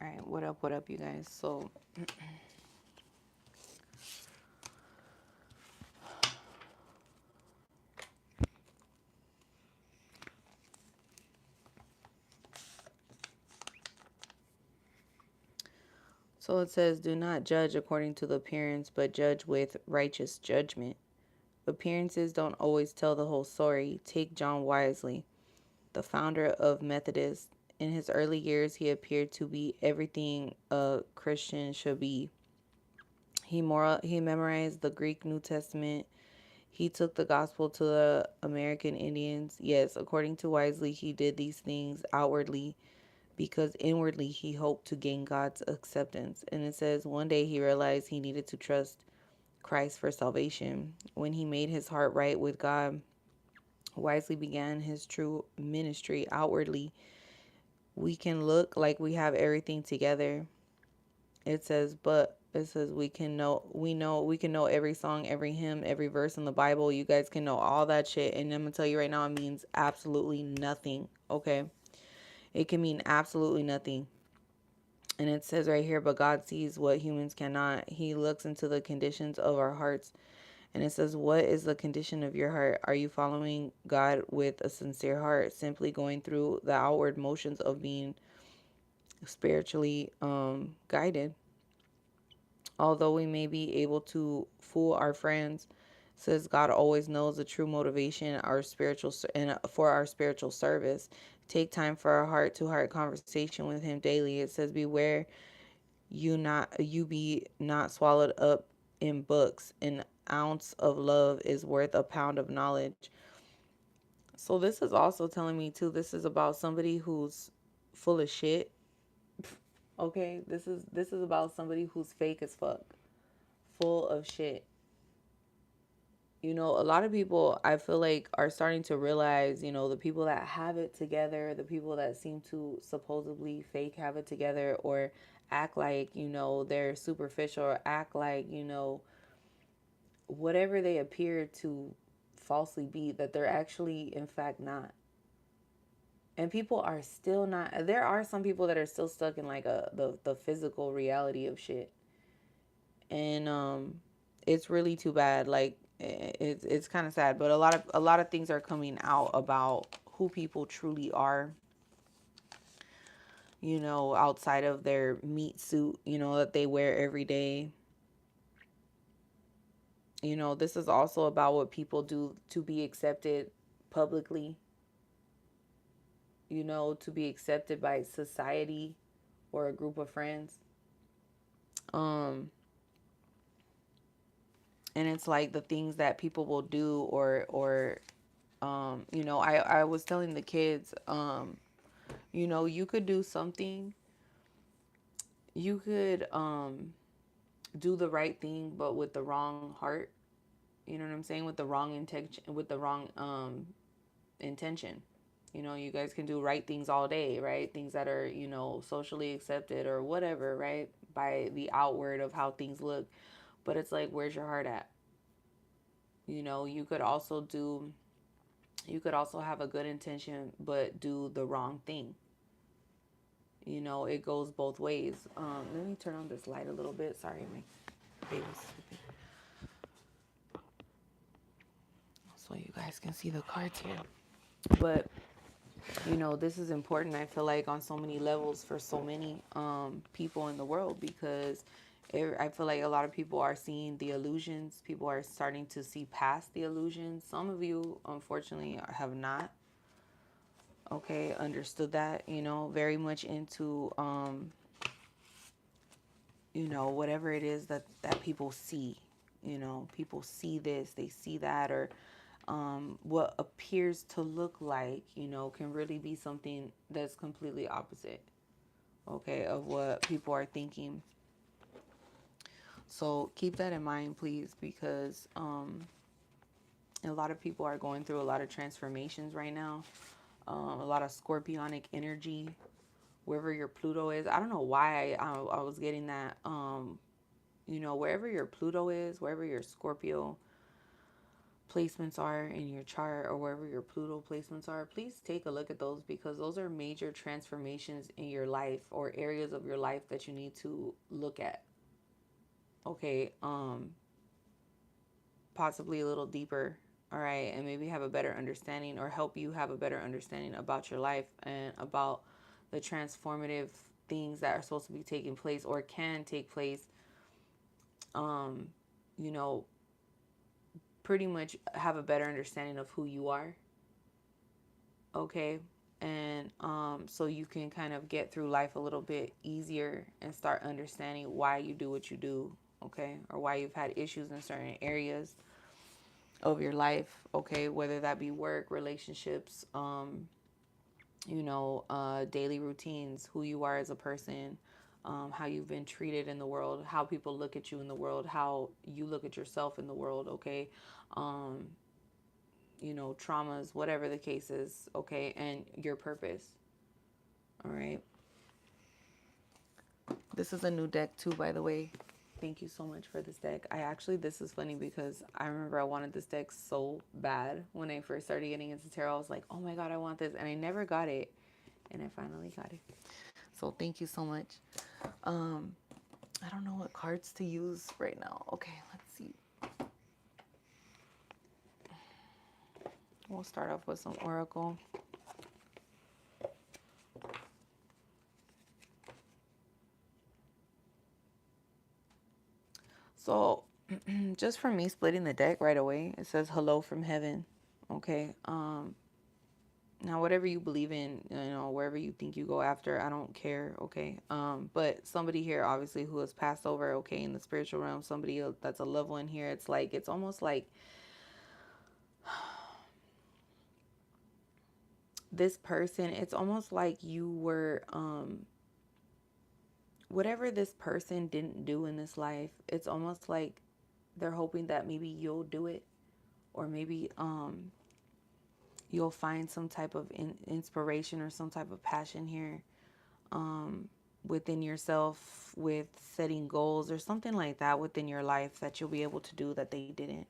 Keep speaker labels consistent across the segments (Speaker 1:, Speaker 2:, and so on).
Speaker 1: All right, what up, you guys? So it says, do not judge according to the appearance, but judge with righteous judgment. Appearances don't always tell the whole story. Take John Wesley, the founder of Methodist. In his early years, he appeared to be everything a Christian should be. He memorized the Greek New Testament. He took the gospel to the American Indians. Yes, according to Wisely, he did these things outwardly because inwardly he hoped to gain God's acceptance. And it says one day he realized he needed to trust Christ for salvation. When he made his heart right with God, Wisely began his true ministry outwardly. We can look like we have everything together. It says we can know every song, every hymn, every verse in the Bible. You guys can know all that shit, and I'm gonna tell you right now, it means absolutely nothing. Okay, it can mean absolutely nothing. And it says right here, but God sees what humans cannot. He looks into the conditions of our hearts. And it says, what is the condition of your heart? Are you following God with a sincere heart, simply going through the outward motions of being spiritually guided? Although we may be able to fool our friends, says God always knows the true motivation for our spiritual service. Take time for a heart-to-heart conversation with Him daily. It says, beware you be not swallowed up in books. An ounce of love is worth a pound of knowledge. So this is also telling me too, this is about somebody who's full of shit. Okay, this is about somebody who's fake as fuck, full of shit. A lot of people I feel like are starting to realize, the people that have it together, the people that seem to supposedly fake have it together, or act like, they're superficial, or act like, whatever they appear to falsely be, that they're actually, in fact, not. And people are still not, there are some people that are still stuck in like the physical reality of shit. And it's really too bad. Like it's kind of sad, but a lot of things are coming out about who people truly are, outside of their meat suit, that they wear every day. This is also about what people do to be accepted publicly, to be accepted by society or a group of friends. Um, and it's like the things that people will do, I was telling the kids, you could do something, you could do the right thing, but with the wrong heart. You know what I'm saying? With the wrong intention, with the wrong intention. You guys can do right things all day, right? Things that are, socially accepted or whatever, right? By the outward of how things look. But it's like, where's your heart at? You could also have a good intention, but do the wrong thing. It goes both ways. Let me turn on this light a little bit. Sorry, my baby's sleeping. So you guys can see the cards here. But this is important, I feel like, on so many levels for so many people in the world, because I feel like a lot of people are seeing the illusions. People are starting to see past the illusions. Some of you, unfortunately, have not, okay, understood that, very much into, whatever it is that people see. People see this, they see that, or what appears to look like, can really be something that's completely opposite, okay, of what people are thinking. So keep that in mind, please, because a lot of people are going through a lot of transformations right now, a lot of scorpionic energy, wherever your Pluto is. I don't know why I was getting that, wherever your Pluto is, wherever your Scorpio placements are in your chart, or wherever your Pluto placements are, please take a look at those, because those are major transformations in your life, or areas of your life that you need to look at. Okay, possibly a little deeper, all right, and maybe have a better understanding, or help you have a better understanding about your life and about the transformative things that are supposed to be taking place or can take place. Um, you know, pretty much have a better understanding of who you are, okay? And so you can kind of get through life a little bit easier and start understanding why you do what you do, okay? Or why you've had issues in certain areas of your life, okay? Whether that be work, relationships, daily routines, who you are as a person, how you've been treated in the world, how people look at you in the world, how you look at yourself in the world, okay? Um, traumas, whatever the case is, okay? And your purpose, all right? This is a new deck too, by the way. Thank you so much for this deck. This is funny because I remember I wanted this deck so bad when I first started getting into tarot. I was like, oh my God, I want this. And I never got it. And I finally got it. So thank you so much. I don't know what cards to use right now. Okay, let's see. We'll start off with some Oracle. So just for me splitting the deck right away, it says hello from heaven. Okay. Now whatever you believe in, wherever you think you go after, I don't care, okay? But somebody here obviously who has passed over, okay, in the spiritual realm, somebody that's a loved one here, it's almost like this person, it's almost like you were whatever this person didn't do in this life, it's almost like they're hoping that maybe you'll do it, or maybe you'll find some type of inspiration or some type of passion here within yourself, with setting goals or something like that within your life that you'll be able to do that they didn't.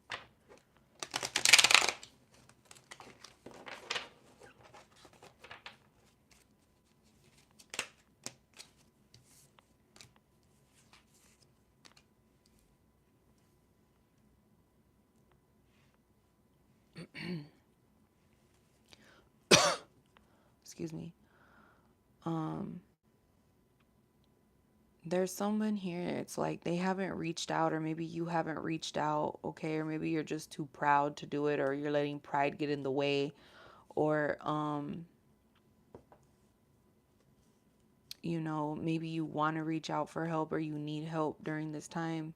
Speaker 1: Excuse me. There's someone here, it's like they haven't reached out, or maybe you haven't reached out, okay? Or maybe you're just too proud to do it, or you're letting pride get in the way, or maybe you want to reach out for help, or you need help during this time.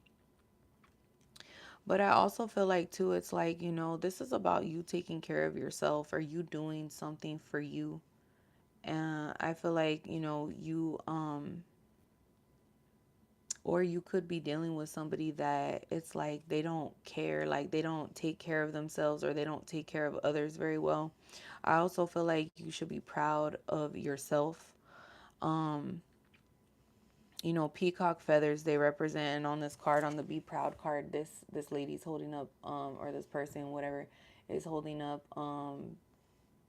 Speaker 1: But I also feel like too, it's like, this is about you taking care of yourself, or you doing something for you. And I feel like, you or you could be dealing with somebody that it's like they don't care, like they don't take care of themselves, or they don't take care of others very well. I also feel like you should be proud of yourself. Um, peacock feathers, they represent, and on this card, on the be proud card, this lady's holding up, or this person, whatever, is holding up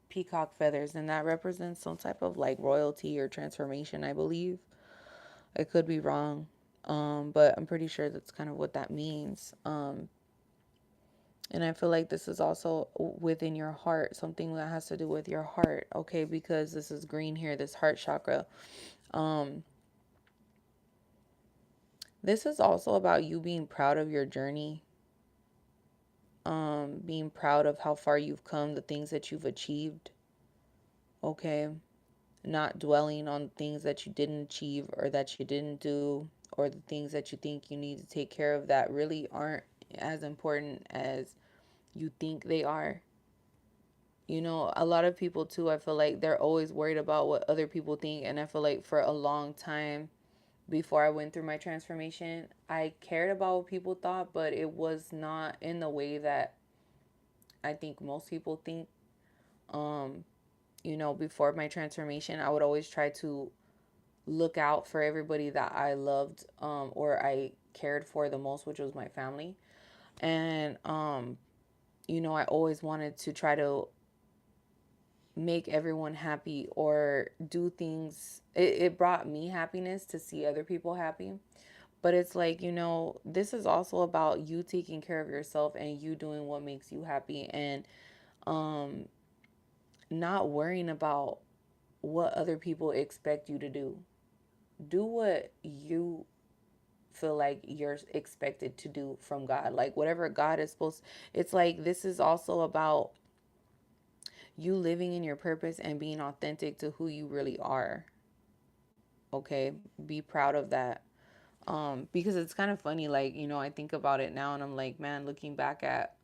Speaker 1: peacock feathers, and that represents some type of like royalty or transformation, I believe. I could be wrong, but I'm pretty sure that's kind of what that means. And I feel like this is also within your heart, something that has to do with your heart, okay? Because this is green here, this heart chakra. This is also about you being proud of your journey, being proud of how far you've come, the things that you've achieved, okay? Not dwelling on things that you didn't achieve, or that you didn't do, or the things that you think you need to take care of that really aren't as important as you think they are. A lot of people too, I feel like they're always worried about what other people think. And I feel like for a long time before I went through my transformation, I cared about what people thought, but it was not in the way that I think most people think. Before my transformation, I would always try to look out for everybody that I loved, or I cared for the most, which was my family. And I always wanted to try to make everyone happy or do things. It brought me happiness to see other people happy. But it's like, this is also about you taking care of yourself and you doing what makes you happy, and um not worrying about what other people expect you to do. Do what you feel like you're expected to do from God. Like whatever God is supposed, it's like this is also about you living in your purpose and being authentic to who you really are. Okay? Be proud of that. Because it's kind of funny, like, I think about it now and I'm like, man, looking back at,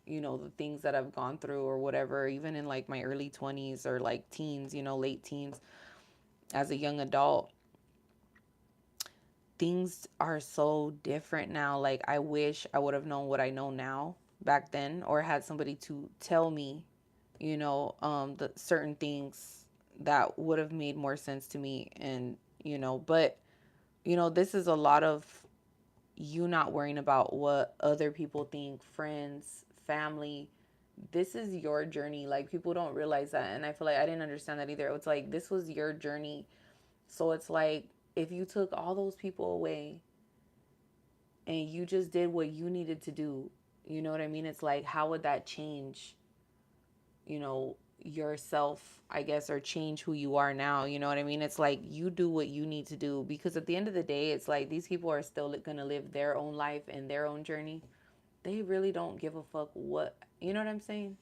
Speaker 1: the things that I've gone through or whatever, even in like my early 20s or like teens, late teens, as a young adult, things are so different now. Like, I wish I would have known what I know now back then, or had somebody to tell me, the certain things that would have made more sense to me. And, but, this is a lot of you not worrying about what other people think, friends, family. This is your journey. Like, people don't realize that. And I feel like I didn't understand that either. It's like, this was your journey. So it's like, if you took all those people away and you just did what you needed to do, you know what I mean? It's like, how would that change, yourself, I guess, or change who you are now? You know what I mean? It's like, you do what you need to do, because at the end of the day, it's like these people are still going to live their own life and their own journey. They really don't give a fuck what, you know what I'm saying?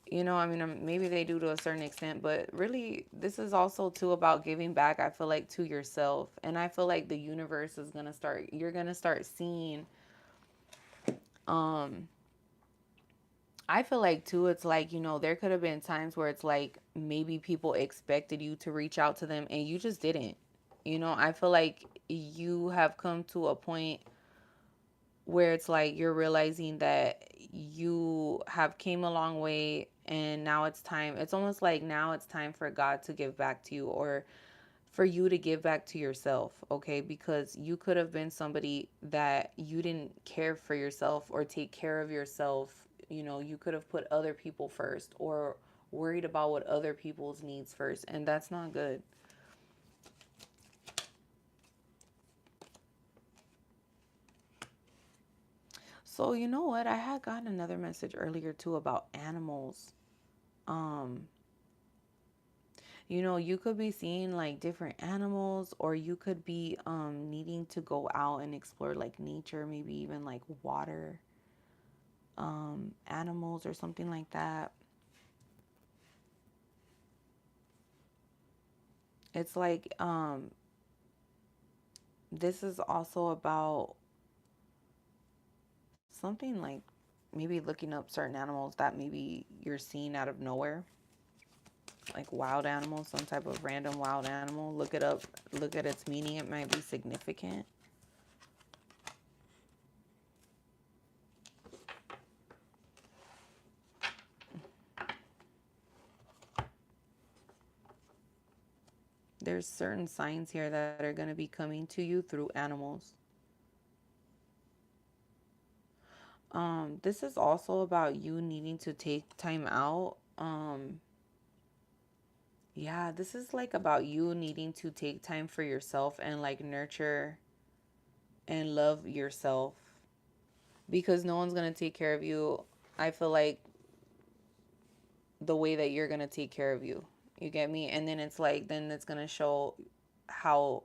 Speaker 1: I mean, maybe they do to a certain extent, but really, this is also too about giving back, I feel like, to yourself. And I feel like the universe is going to start, you're going to start seeing, um, I feel like too, it's like, there could have been times where it's like maybe people expected you to reach out to them and you just didn't. I feel like you have come to a point where it's like you're realizing that you have came a long way, and now it's time. It's almost like now it's time for God to give back to you, or for you to give back to yourself, okay? Because you could have been somebody that you didn't care for yourself or take care of yourself. You could have put other people first, or worried about what other people's needs first, and that's not good. So, you know what? I had gotten another message earlier too about animals. Um, you could be seeing like different animals, or you could be needing to go out and explore like nature, maybe even like water animals or something like that. It's like this is also about something like maybe looking up certain animals that maybe you're seeing out of nowhere, like wild animals, some type of random wild animal. Look it up, look at its meaning. It might be significant. There's certain signs here that are going to be coming to you through animals. This is also about you needing to take time out. Yeah, this is like about you needing to take time for yourself and like nurture and love yourself, because no one's going to take care of you, I feel like, the way that you're going to take care of you. You get me? And then it's like, then it's going to show how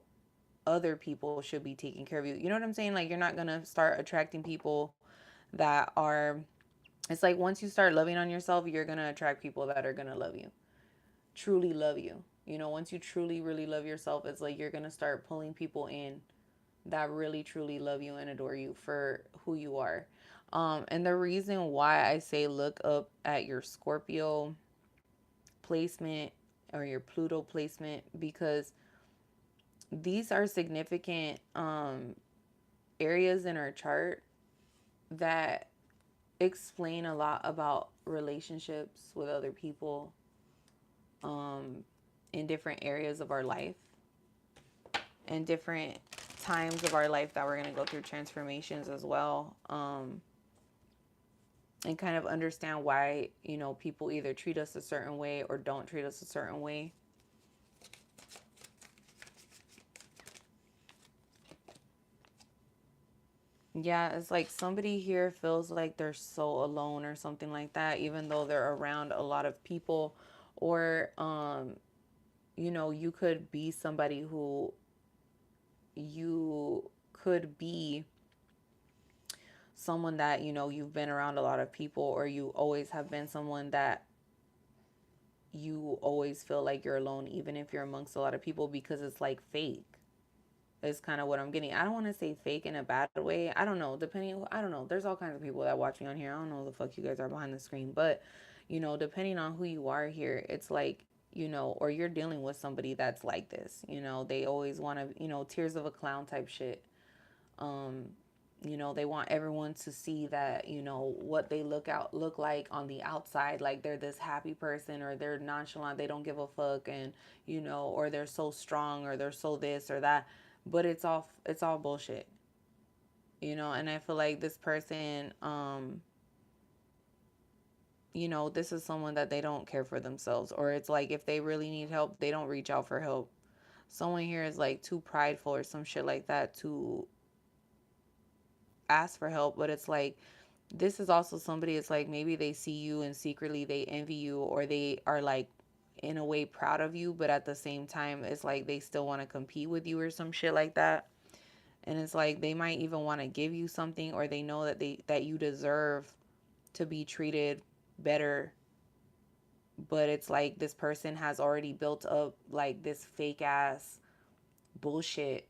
Speaker 1: other people should be taking care of you. You know what I'm saying? Like, you're not going to start attracting people that are, it's like once you start loving on yourself, you're going to attract people that are going to love you, truly love you. Once you truly, really love yourself, it's like you're going to start pulling people in that really, truly love you and adore you for who you are. And the reason why I say look up at your Scorpio placement or your Pluto placement, because these are significant areas in our chart that explain a lot about relationships with other people um, in different areas of our life and different times of our life that we're going to go through transformations as well. and kind of understand why, you know, people either treat us a certain way or don't treat us a certain way. Yeah, it's like somebody here feels like they're so alone or something like that, even though they're around a lot of people. Or, you know, you could be somebody who you could be someone that, you know, you've been around a lot of people, or you always have been someone that you always feel like you're alone, even if you're amongst a lot of people, because it's like fake. Is kind of what I'm getting. I don't want to say fake in a bad way. I don't know. Depending, I don't know. There's all kinds of people that watch me on here. I don't know the fuck you guys are behind the screen, but you know, depending on who you are here, it's like, you know, or you're dealing with somebody that's like this. You know, they always want to, you know, tears of a clown type shit. Um, you know, they want everyone to see that, you know, what they look like on the outside, like they're this happy person, or they're nonchalant, they don't give a fuck, and you know, or they're so strong, or they're so this or that. But it's all bullshit. You know, and I feel like this person, you know, this is someone that they don't care for themselves, or it's like if they really need help, they don't reach out for help. Someone here is like too prideful or some shit like that to ask for help. But it's like, this is also somebody, it's like maybe they see you and secretly they envy you, or they are like in a way proud of you, but at the same time it's like they still want to compete with you or some shit like that. And it's like they might even want to give you something, or they know that that you deserve to be treated better. But it's like this person has already built up like this fake ass bullshit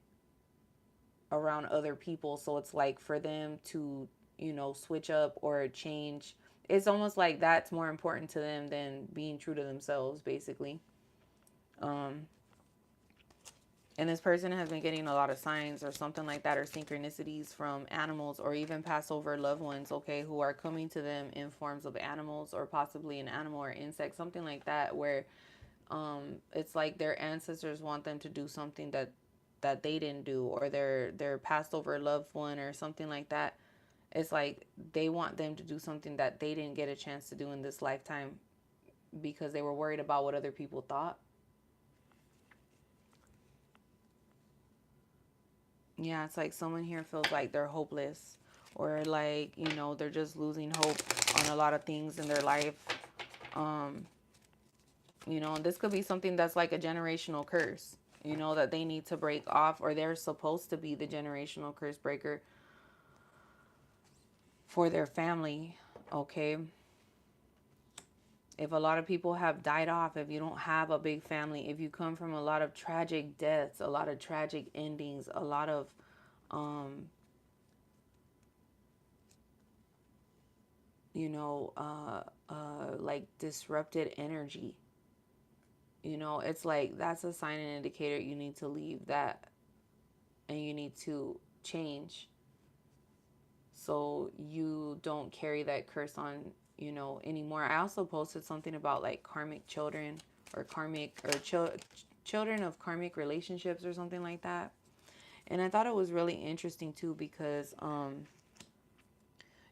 Speaker 1: around other people. So it's like for them to, you know, switch up or change, it's almost like that's more important to them than being true to themselves, basically. Um, and this person has been getting a lot of signs or something like that, or synchronicities from animals, or even Passover loved ones, okay, who are coming to them in forms of animals, or possibly an animal or insect, something like that, where it's like their ancestors want them to do something that they didn't do, or their passed over loved one or something like that. It's like they want them to do something that they didn't get a chance to do in this lifetime, because they were worried about what other people thought. Yeah, it's like someone here feels like they're hopeless, or like, you know, they're just losing hope on a lot of things in their life. Um, you know, and this could be something that's like a generational curse, you know, that they need to break off, or they're supposed to be the generational curse breaker for their family, okay? If a lot of people have died off, if you don't have a big family, if you come from a lot of tragic deaths, a lot of tragic endings, a lot of, um, you know, like disrupted energy, you know, it's like that's a sign and indicator you need to leave that, and you need to change, so you don't carry that curse on, you know, anymore. I also posted something about like karmic children, or karmic, or children of karmic relationships or something like that. And I thought it was really interesting too, because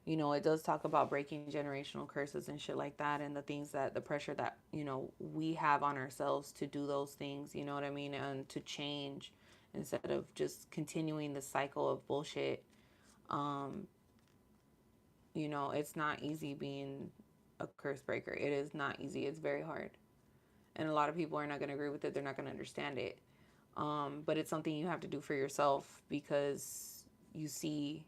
Speaker 1: you know, it does talk about breaking generational curses and shit like that, and the things that, the pressure that, you know, we have on ourselves to do those things, you know what I mean, and to change instead of just continuing the cycle of bullshit. um you know, it's not easy being a curse breaker. It is not easy. It's very hard. And a lot of people are not going to agree with it. They're not going to understand it. But it's something you have to do for yourself, because you see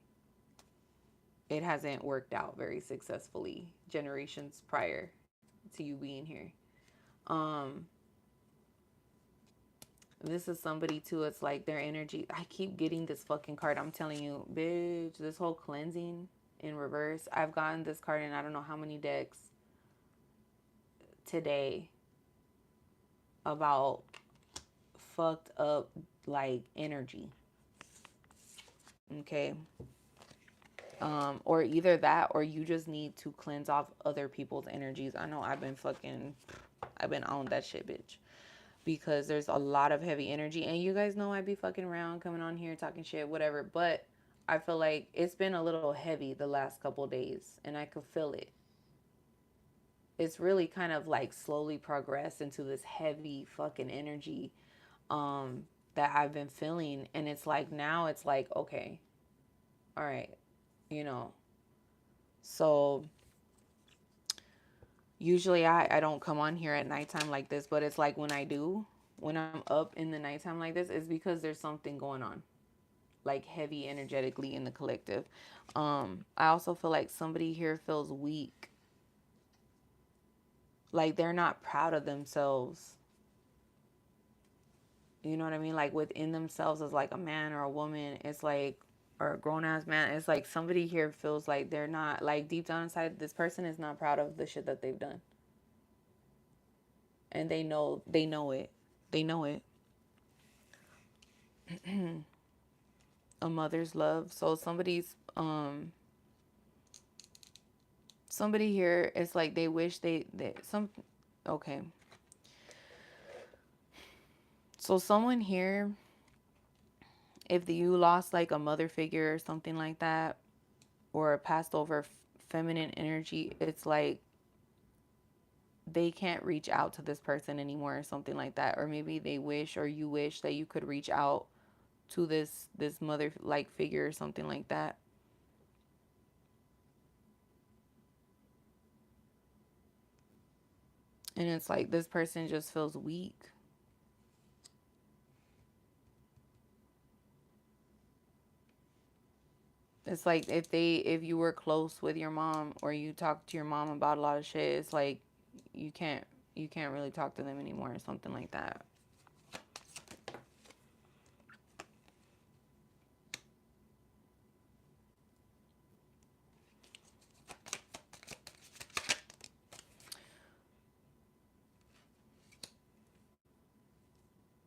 Speaker 1: it hasn't worked out very successfully generations prior to you being here. Um, this is somebody too. It's like their energy. I keep getting this fucking card. I'm telling you, bitch, this whole cleansing in reverse. I've gotten this card in I don't know how many decks today, about fucked up like energy. Okay. Or either that, or you just need to cleanse off other people's energies. I know I've been on that shit, bitch. Because there's a lot of heavy energy, and you guys know I'd be fucking around, coming on here talking shit, whatever. But I feel like it's been a little heavy the last couple days, and I could feel it. It's really kind of like slowly progressed into this heavy fucking energy um that I've been feeling, and it's like now it's like okay, all right, you know. So usually I don't come on here at nighttime like this, but it's like when I do, when I'm up in the nighttime like this, it's because there's something going on, like heavy energetically in the collective. I also feel like somebody here feels weak, like they're not proud of themselves. You know what I mean? Like within themselves as like a man or a woman, it's like, or a grown ass man, it's like somebody here feels like they're not, like deep down inside, this person is not proud of the shit that they've done. And they know it. They know it. A mother's love. So somebody here is like they wish they some okay. So someone here, if you lost like a mother figure or something like that, or a passed over feminine energy, it's like they can't reach out to this person anymore or something like that. Or maybe they wish, or you wish that you could reach out to this mother like figure or something like that. And it's like this person just feels weak. It's like if you were close with your mom or you talked to your mom about a lot of shit, it's like you can't you can't really talk to them anymore or something like that.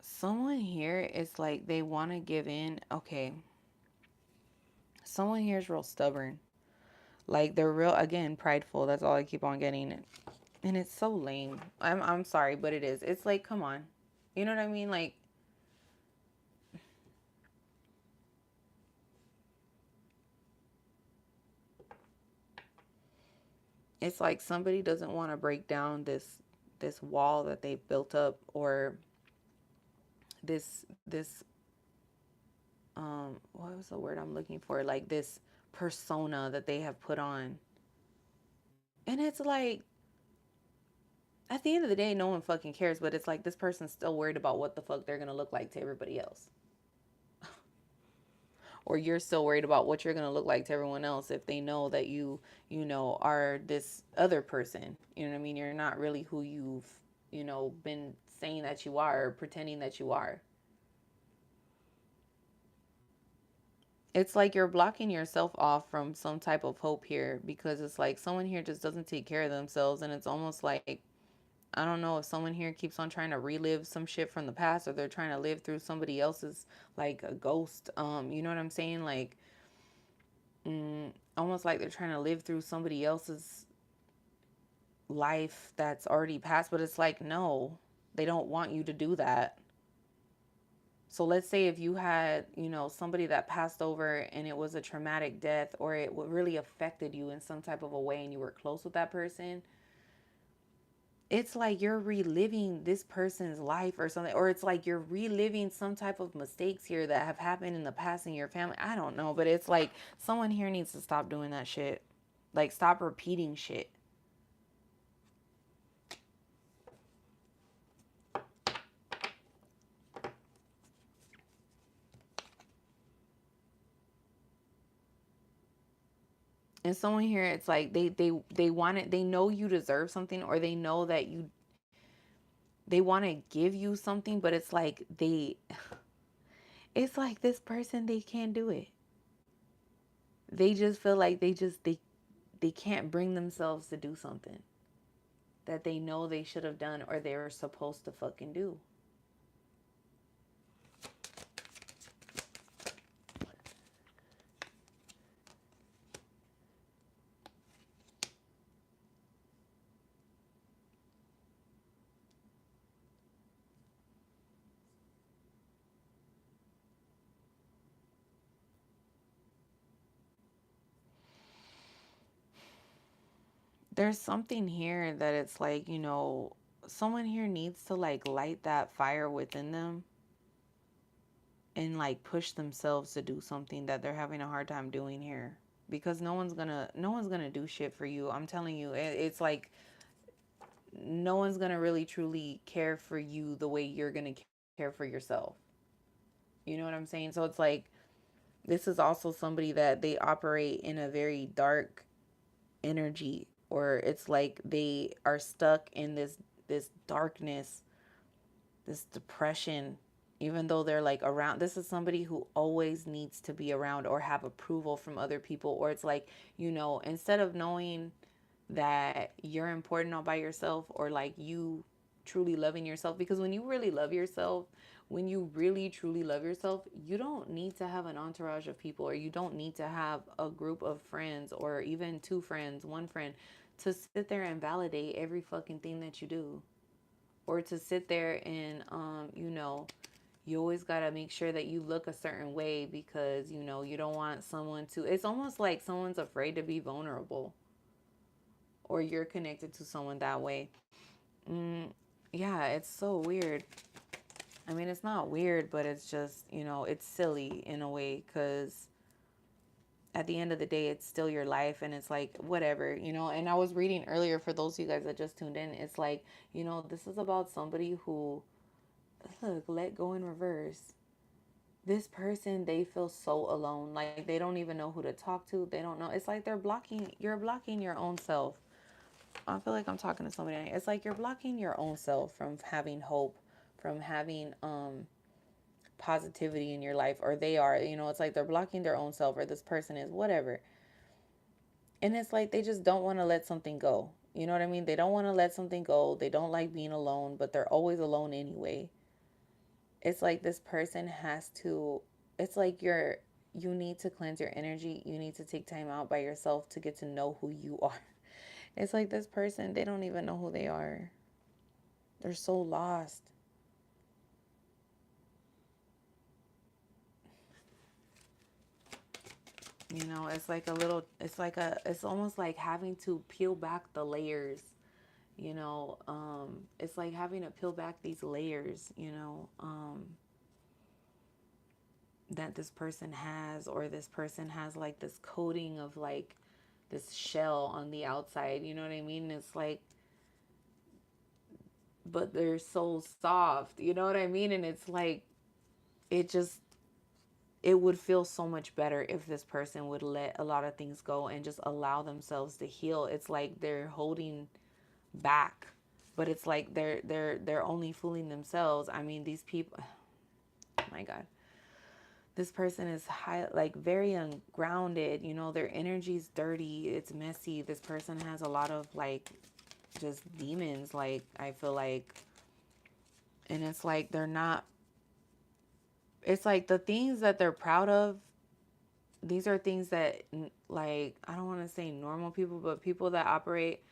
Speaker 1: Someone here is like they want to give in. Okay. Someone here is real stubborn. Like they're real, again, prideful. That's all I keep on getting. And it's so lame. I'm sorry, but it is. It's like, come on. You know what I mean? Like it's like somebody doesn't want to break down this wall that they've built up, or this what was the word I'm looking for? Like this persona that they have put on. And it's like at the end of the day, no one fucking cares, but it's like this person's still worried about what the fuck they're gonna look like to everybody else. Or you're still worried about what you're going to look like to everyone else if they know that you are this other person. You know what I mean? You're not really who you've been saying that you are, or pretending that you are. It's like you're blocking yourself off from some type of hope here, because it's like someone here just doesn't take care of themselves, and it's almost like I don't know if someone here keeps on trying to relive some shit from the past, or they're trying to live through somebody else's, like a ghost. You know what I'm saying? Like almost like they're trying to live through somebody else's life that's already passed, but it's like no, they don't want you to do that. So let's say if you had somebody that passed over and it was a traumatic death, or it really affected you in some type of a way, and you were close with that person, it's like you're reliving this person's life or something, or it's like you're reliving some type of mistakes here that have happened in the past in your family. I don't know, but it's like someone here needs to stop doing that shit. Like stop repeating shit. And someone here, it's like they want it, they know you deserve something, or they know that they want to give you something, but it's like it's like this person, they can't do it. They just feel like they can't bring themselves to do something that they know they should have done, or they were supposed to fucking do. there's something here that it's like, someone here needs to like light that fire within them and like push themselves to do something that they're having a hard time doing here, because no one's gonna do shit for you. I'm telling you, it's like no one's gonna really truly care for you the way you're gonna care for yourself. You know what I'm saying? So it's like this is also somebody that they operate in a very dark energy, or it's like they are stuck in this darkness, this depression, even though they're like around. This is somebody who always needs to be around or have approval from other people, or it's like, instead of knowing that you're important all by yourself, or like you truly loving yourself, because when you really love yourself, when you really truly love yourself, you don't need to have an entourage of people, or you don't need to have a group of friends, or even two friends, one friend, to sit there and validate every fucking thing that you do, or to sit there and you always got to make sure that you look a certain way, because you don't want someone to, it's almost like someone's afraid to be vulnerable, or you're connected to someone that way. mm, yeah, it's so weird. I mean, it's not weird, but it's just, it's silly in a way, because at the end of the day, it's still your life, and it's like whatever, and I was reading earlier, for those of you guys that just tuned in, it's like, this is about somebody who, look, let go in reverse. This person, they feel so alone, like they don't even know who to talk to, they don't know, it's like you're blocking your own self. I feel like I'm talking to somebody. It's like you're blocking your own self from having hope, from having positivity in your life, or they are, it's like they're blocking their own self, or this person is, whatever. And it's like they just don't want to let something go. You know what I mean? They don't want to let something go. They don't like being alone, but they're always alone anyway. It's like this person has to, it's like you need to cleanse your energy. You need to take time out by yourself to get to know who you are. It's like this person, they don't even know who they are. They're so lost. It's like a little, it's almost like having to peel back the layers. It's like having to peel back these layers, that this person has, or this person has like this coating of like this shell on the outside. You know what I mean? It's like, but they're so soft. You know what I mean? And it's like, it just, it would feel so much better if this person would let a lot of things go and just allow themselves to heal. It's like they're holding back, but it's like they're only fooling themselves. I mean, these people, oh my god, this person is high, like very ungrounded. Their energy's dirty, it's messy. This person has a lot of like just demons, like I feel like. And it's like they're not, it's like the things that they're proud of, these are things that, like, I don't want to say normal people, but people that operate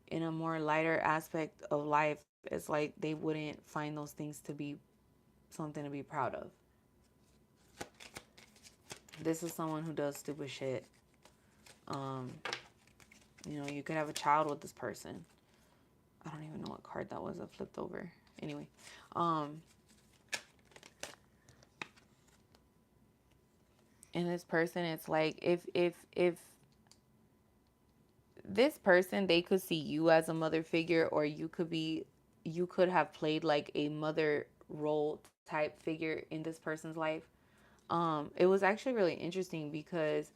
Speaker 1: in a more lighter aspect of life, it's like they wouldn't find those things to be something to be proud of. This is someone who does stupid shit. um you could have a child with this person. I don't even know what card that was that flipped over. Anyway, um and this person, it's like, if this person, they could see you as a mother figure, or you could have played like a mother role type figure in this person's life. It was actually really interesting, because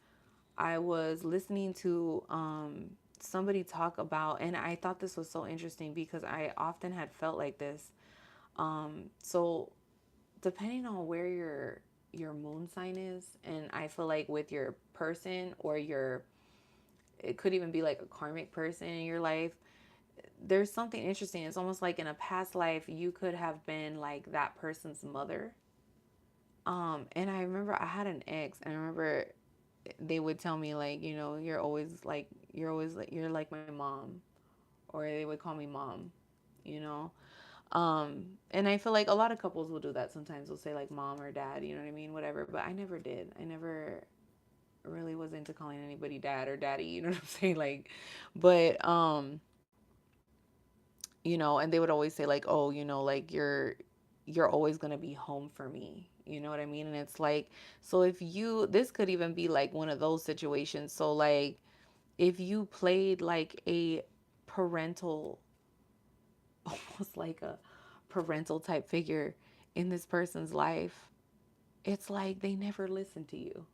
Speaker 1: I was listening to somebody talk about, and I thought this was so interesting, because I often had felt like this. So depending on where your moon sign is, and I feel like with your person, or your, it could even be like a karmic person in your life, there's something interesting. It's almost like in a past life you could have been like that person's mother. And I remember I had an ex, and I remember they would tell me like, you're like my mom, or they would call me mom, you know. And I feel like a lot of couples will do that sometimes. They'll say like mom or dad, you know what I mean, whatever. But I never did. I never. really was into calling anybody dad or daddy, you know what I'm saying? Like, but you know, and they would always say like, "Oh, you know, like you're always going to be home for me." You know what I mean? And it's like, so if you, this could even be like one of those situations. So like if you played like a parental, almost like a parental type figure in this person's life, it's like they never listen to you.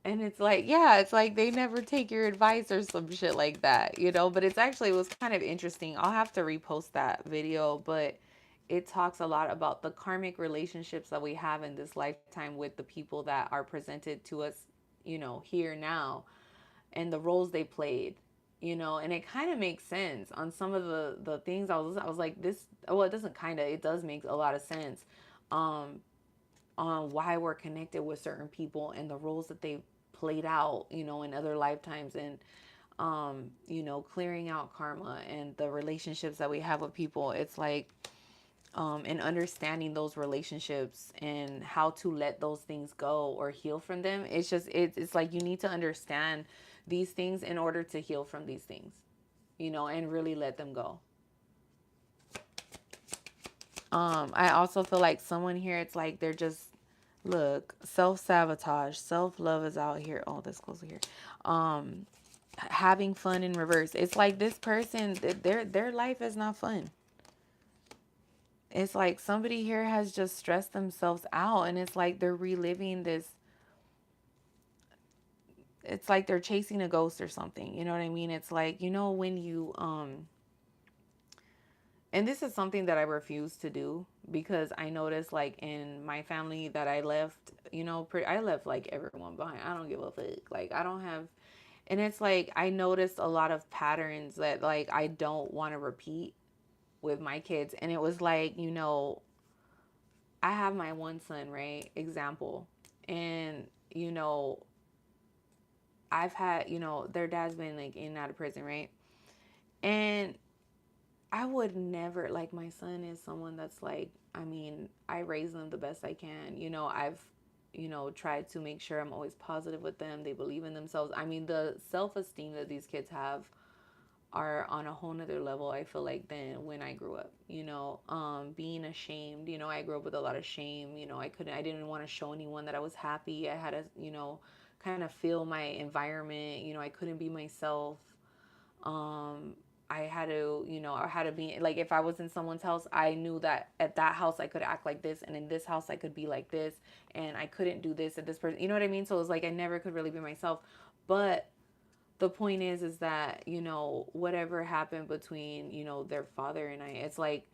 Speaker 1: And it's like, yeah, it's like they never take your advice or some shit like that, you know? But it's actually, it was kind of interesting. I'll have to repost that video, but it talks a lot about the karmic relationships that we have in this lifetime with the people that are presented to us, you know, here now, and the roles they played, you know? And it kind of makes sense on some of the things I was like, this, well, it doesn't kind of, it does make a lot of sense. Um, on why we're connected with certain people and the roles that they played out, you know, in other lifetimes, and you know, clearing out karma and the relationships that we have with people. It's like and understanding those relationships and how to let those things go or heal from them. It's just it's like you need to understand these things in order to heal from these things, you know, and really let them go. I also feel like someone here, it's like they're just, look, self-sabotage, self-love is out here. Oh, this closer here. Um, having fun in reverse. It's like this person, their life is not fun. It's like somebody here has just stressed themselves out, and it's like they're reliving this. It's like they're chasing a ghost or something. You know what I mean? It's like, you know, when you and this is something that I refuse to do, because I noticed like in my family that I left, you know, I left like everyone behind. I don't give a fuck. Like I don't have, and it's like I noticed a lot of patterns that like I don't want to repeat with my kids. And it was like, you know, I have my one son, right? Example. And, you know, I've had, you know, their dad's been like in and out of prison, right? And I would never, like, my son is someone that's like, I mean, I raise them the best I can. You know, I've, you know, tried to make sure I'm always positive with them. They believe in themselves. I mean, the self esteem that these kids have are on a whole nother level, I feel like, than when I grew up. You know, being ashamed, you know, I grew up with a lot of shame. You know, I didn't want to show anyone that I was happy. I had to, you know, kind of feel my environment. You know, I couldn't be myself. um I had to, you know, I had to be like, if I was in someone's house, I knew that at that house I could act like this, and in this house I could be like this, and I couldn't do this at this person. You know what I mean? So it was like I never could really be myself. But the point is that, you know, whatever happened between, you know, their father and I, it's like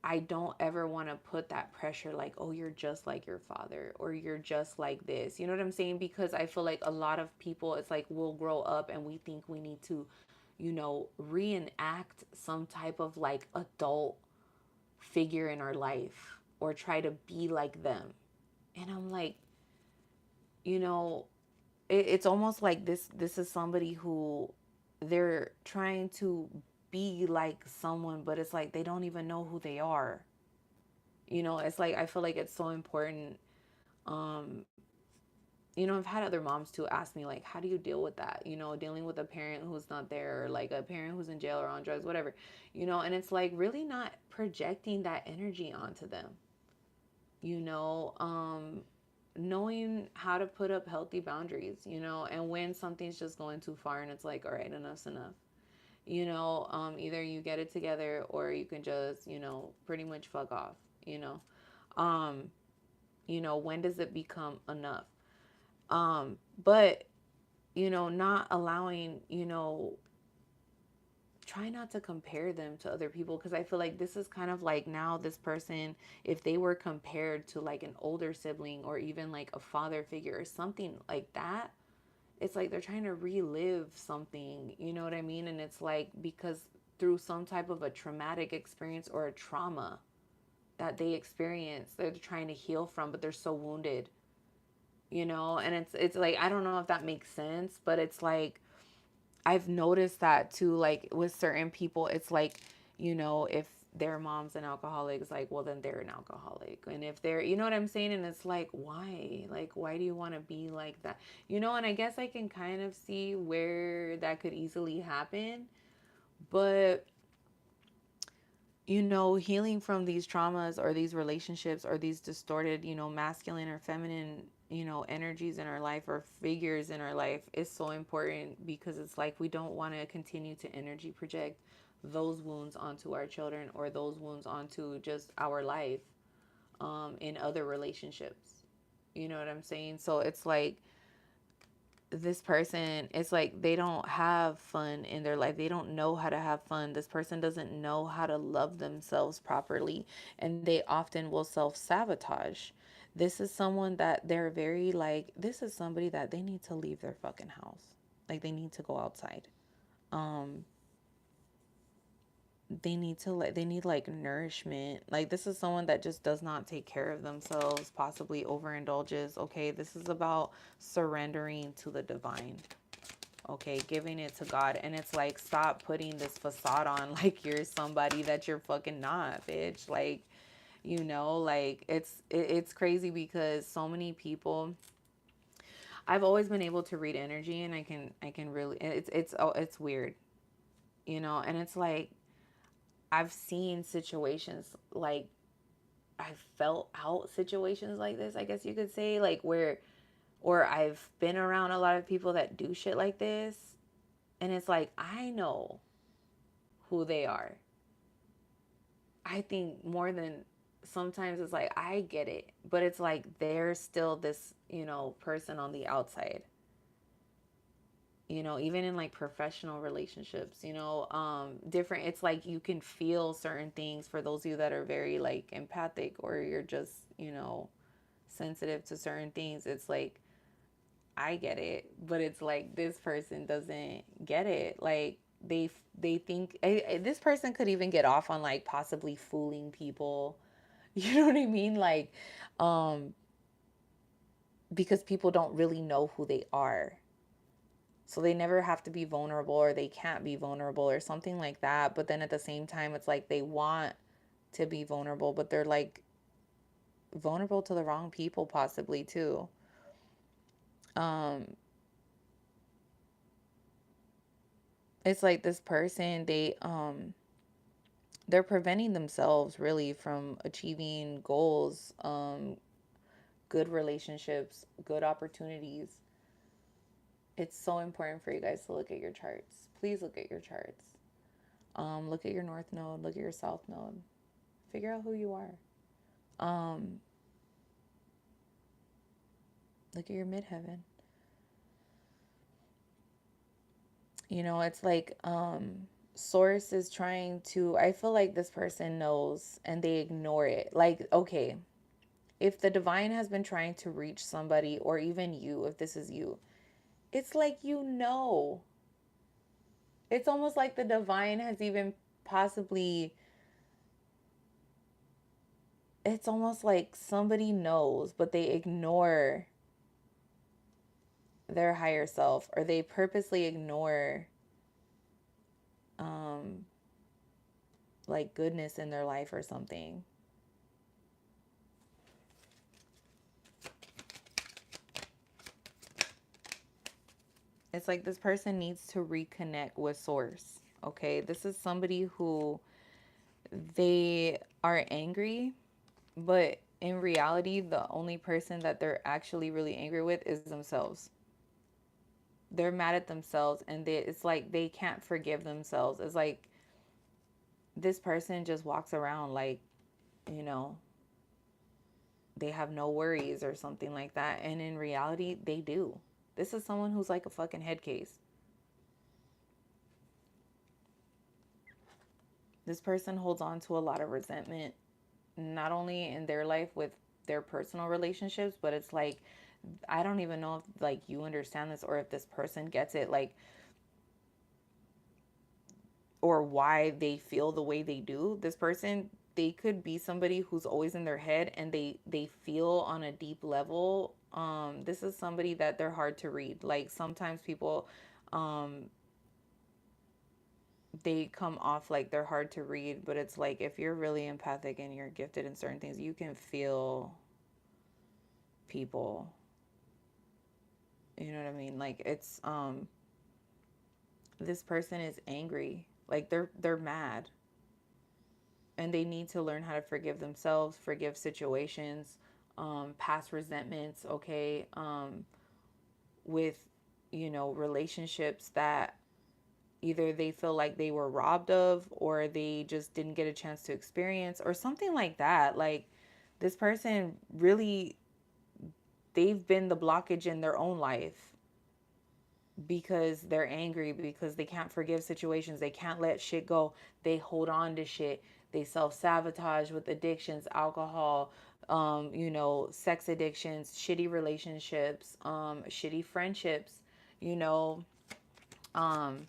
Speaker 1: I don't ever want to put that pressure like, oh, you're just like your father, or you're just like this. You know what I'm saying? Because I feel like a lot of people, it's like we'll grow up and we think we need to, you know, reenact some type of like adult figure in our life or try to be like them. And I'm like, you know, it's almost like this is somebody who they're trying to be like someone, but it's like they don't even know who they are. You know, it's like I feel like it's so important. Um, you know, I've had other moms too ask me like, how do you deal with that? You know, dealing with a parent who's not there, or like a parent who's in jail or on drugs, whatever. You know, and it's like really not projecting that energy onto them. You know, knowing how to put up healthy boundaries, you know, and when something's just going too far and it's like, all right, enough's enough. You know, either you get it together or you can just, you know, pretty much fuck off, you know. Um, you know, when does it become enough? But, you know, not allowing, you know, try not to compare them to other people, because I feel like this is kind of like now this person, if they were compared to like an older sibling or even like a father figure or something like that, it's like they're trying to relive something, you know what I mean? And it's like because through some type of a traumatic experience or a trauma that they experience, they're trying to heal from, but they're so wounded, you know. And it's like I don't know if that makes sense, but it's like I've noticed that too, like with certain people, it's like, you know, if their mom's an alcoholic, it's like, well, then they're an alcoholic. And if they're, you know what I'm saying? And it's like, why? Like, why do you want to be like that? And I guess I can kind of see where that could easily happen. But, healing from these traumas or these relationships or these distorted, masculine or feminine, energies in our life or figures in our life is so important, because it's like we don't want to continue to energy project those wounds onto our children or those wounds onto just our life, in other relationships. You know what I'm saying? So it's like this person, it's like they don't have fun in their life. They don't know how to have fun. This person doesn't know how to love themselves properly, and they often will self sabotage. This is someone that they're very like, this is somebody that they need to leave their fucking house. Like, they need to go outside. Um, they need like nourishment. Like, this is someone that just does not take care of themselves, possibly overindulges. Okay, this is about surrendering to the divine. Okay, giving it to God. And it's like, stop putting this facade on like you're somebody that you're fucking not, bitch. Like, like it's crazy, because so many people, I've always been able to read energy, and I can really, it's weird, and it's like I've seen situations, like I've felt out situations like this, I guess you could say, like where, or I've been around a lot of people that do shit like this, and it's like, I know who they are. I think more than, sometimes it's like I get it, but it's like there's still this, person on the outside. Even in like professional relationships, different, it's like you can feel certain things, for those of you that are very like empathic, or you're just, sensitive to certain things. It's like I get it, but it's like this person doesn't get it. Like, they think, this person could even get off on like possibly fooling people. You know what I mean? Like, um, because people don't really know who they are. So they never have to be vulnerable, or they can't be vulnerable or something like that. But then at the same time, it's like they want to be vulnerable, but they're like vulnerable to the wrong people, possibly too. Um, it's like this person, they're preventing themselves really from achieving goals, good relationships, good opportunities. It's so important for you guys to look at your charts. Please look at your charts. Look at your north node, look at your south node. Figure out who you are. Um, Look at your midheaven. It's like, source is trying to, I feel like this person knows and they ignore it. Like, okay, if the divine has been trying to reach somebody, or even you, if this is you, it's like, it's almost like the divine has even possibly, it's almost like somebody knows, but they ignore their higher self, or they purposely ignore, um like goodness in their life or something. It's like this person needs to reconnect with source. Okay, this is somebody who, they are angry, but in reality, the only person that they're actually really angry with is themselves. They're mad at themselves, and it's like they can't forgive themselves. It's like this person just walks around like, you know, they have no worries or something like that. And in reality, they do. This is someone who's like a fucking head case. This person holds on to a lot of resentment, not only in their life with their personal relationships, but it's like, I don't even know if like you understand this, or if this person gets it, like, or why they feel the way they do. This person, they could be somebody who's always in their head, and they feel on a deep level. This is somebody that they're hard to read. Like, sometimes people, um they come off like they're hard to read, but it's like if you're really empathic and you're gifted in certain things, you can feel people. You know what I mean? Like it's this person is angry. Like they're mad. And they need to learn how to forgive themselves, forgive situations, past resentments, okay? With, relationships that either they feel like they were robbed of or they just didn't get a chance to experience or something like that. Like this person really, they've been the blockage in their own life because they're angry, because they can't forgive situations, they can't let shit go, they hold on to shit, they self-sabotage with addictions, alcohol, sex addictions, shitty relationships, shitty friendships, you know um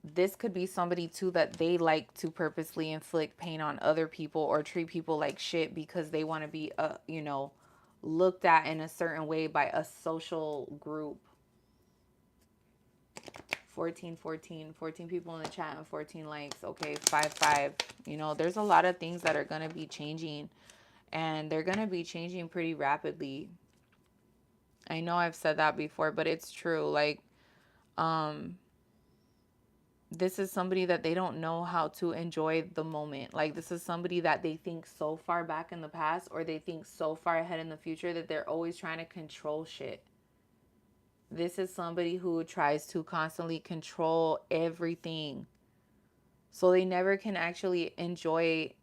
Speaker 1: this could be somebody too that they like to purposely inflict pain on other people or treat people like shit because they want to be looked at in a certain way by a social group. 14, 14, 14 people in the chat and 14 likes. Okay, 5 5. There's a lot of things that are going to be changing, and they're going to be changing pretty rapidly. I know I've said that before, but it's true. Like um this is somebody that they don't know how to enjoy the moment. Like this is somebody that they think so far back in the past or they think so far ahead in the future that they're always trying to control shit. This is somebody who tries to constantly control everything. So they never can actually enjoy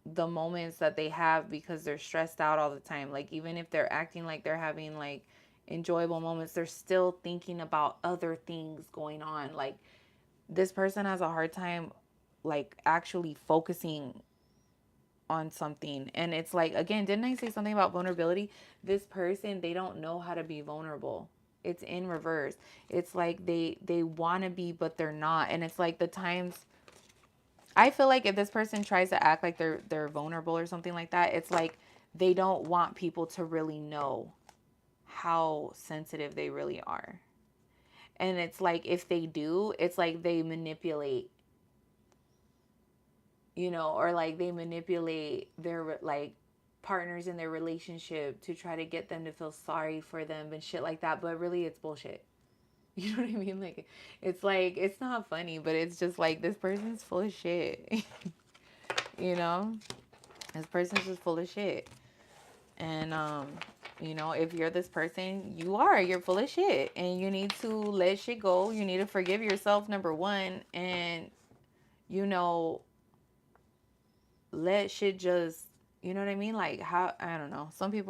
Speaker 1: the moments that they have because they're stressed out all the time. Like even if they're acting like they're having like enjoyable moments, they're still thinking about other things going on. Like this person has a hard time like actually focusing on something. And it's like, again, didn't I say something about vulnerability? This person, they don't know how to be vulnerable. It's in reverse. It's like they want to be but they're not. And it's like the times I feel like if this person tries to act like they're vulnerable or something like that, it's like they don't want people to really know how sensitive they really are. And it's like if they do, it's like they manipulate, or like they manipulate their like partners in their relationship to try to get them to feel sorry for them and shit like that, but really it's bullshit. You know what I mean? Like it's not funny, but it's just like this person's full of shit. you know this person's just full of shit. And if you're this person, you're full of shit and you need to let shit go. You need to forgive yourself, number one, and you know let shit just, you know what I mean? Like how, I don't know. Some of you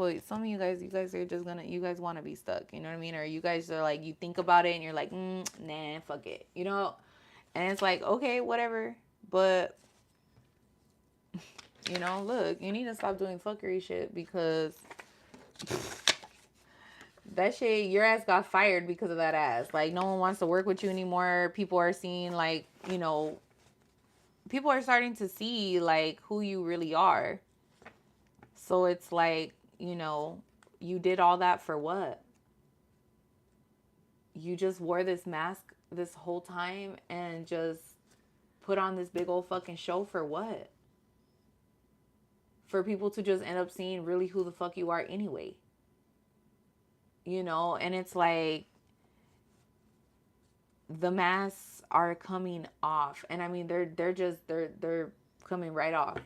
Speaker 1: guys are just gonna, you guys want to be stuck. You know what I mean? Or you guys are like, you think about it and you're like, nah, fuck it. And it's like, okay, whatever. But look, you need to stop doing fuckery shit because that shit, your ass got fired because of that ass. Like no one wants to work with you anymore. People are seeing like, people are starting to see like who you really are. So it's like, you did all that for what? You just wore this mask this whole time and just put on this big old fucking show for what? For people to just end up seeing really who the fuck you are anyway. And it's like the masks are coming off. And I mean they're coming right off.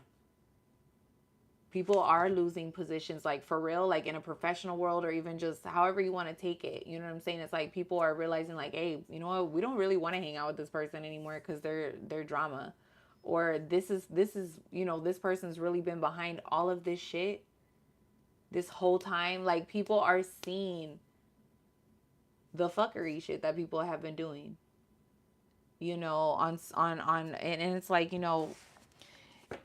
Speaker 1: People are losing positions, like for real, like in a professional world or even just however you want to take it. You know what I'm saying? It's like people are realizing like, hey, you know what, we don't really want to hang out with this person anymore because they're drama. Or this is this person's really been behind all of this shit this whole time. Like people are seeing the fuckery shit that people have been doing, and it's like,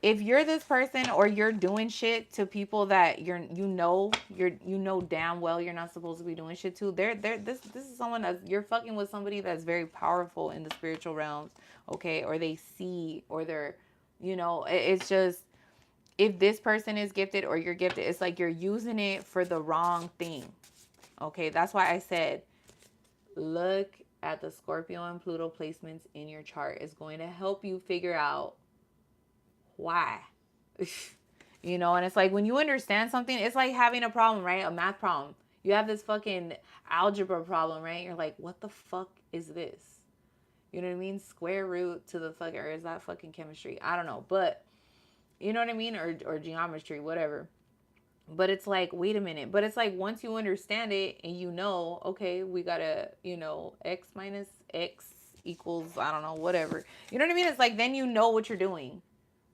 Speaker 1: if you're this person or you're doing shit to people that you're damn well you're not supposed to be doing shit to, this is someone that you're fucking with, somebody that's very powerful in the spiritual realms, okay? Or they see, or they're, it's just, if this person is gifted or you're gifted, it's like you're using it for the wrong thing. Okay, that's why I said look at the Scorpio and Pluto placements in your chart is going to help you figure out why. And it's like when you understand something, it's like having a problem, right? A math problem. You have this fucking algebra problem, right? You're like, what the fuck is this? You know what I mean? Square root to the fucking, or is that fucking chemistry? I don't know. But you know what I mean? Or geometry, whatever. But it's like, wait a minute. But it's like once you understand it and okay, we gotta, x minus x equals, I don't know, whatever. You know what I mean? It's like then you know what you're doing.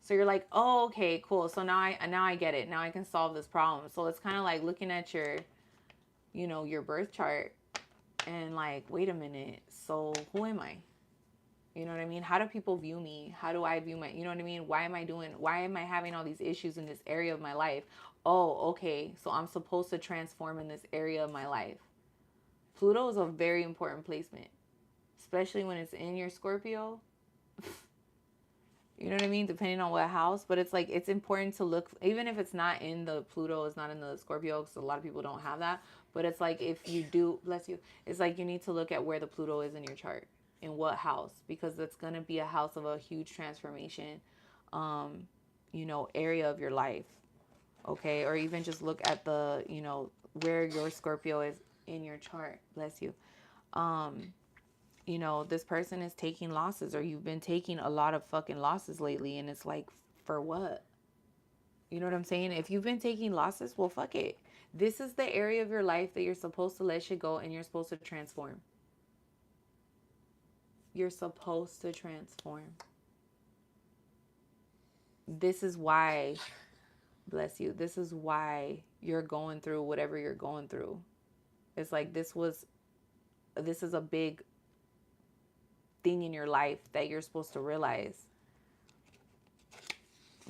Speaker 1: So you're like, oh, okay, cool. So now I get it. Now I can solve this problem. So it's kind of like looking at your birth chart and like, wait a minute. So who am I? You know what I mean? How do people view me? How do I view you know what I mean? Why am I having all these issues in this area of my life? Oh, okay. So I'm supposed to transform in this area of my life. Pluto is a very important placement, especially when it's in your Scorpio. You know what I mean? Depending on what house, but it's like it's important to look, even if it's not in the Pluto, it's not in the Scorpio, because a lot of people don't have that. But it's like if you do, bless you, it's like you need to look at where the Pluto is in your chart, in what house, because it's gonna be a house of a huge transformation, area of your life. Okay, or even just look at where your Scorpio is in your chart. Bless you. Um, this person is taking losses, or you've been taking a lot of fucking losses lately. And it's like, for what? You know what I'm saying? If you've been taking losses, well, fuck it. This is the area of your life that you're supposed to let shit go and you're supposed to transform. You're supposed to transform. This is why, bless you, this is why you're going through whatever you're going through. It's like this is a big thing in your life that you're supposed to realize.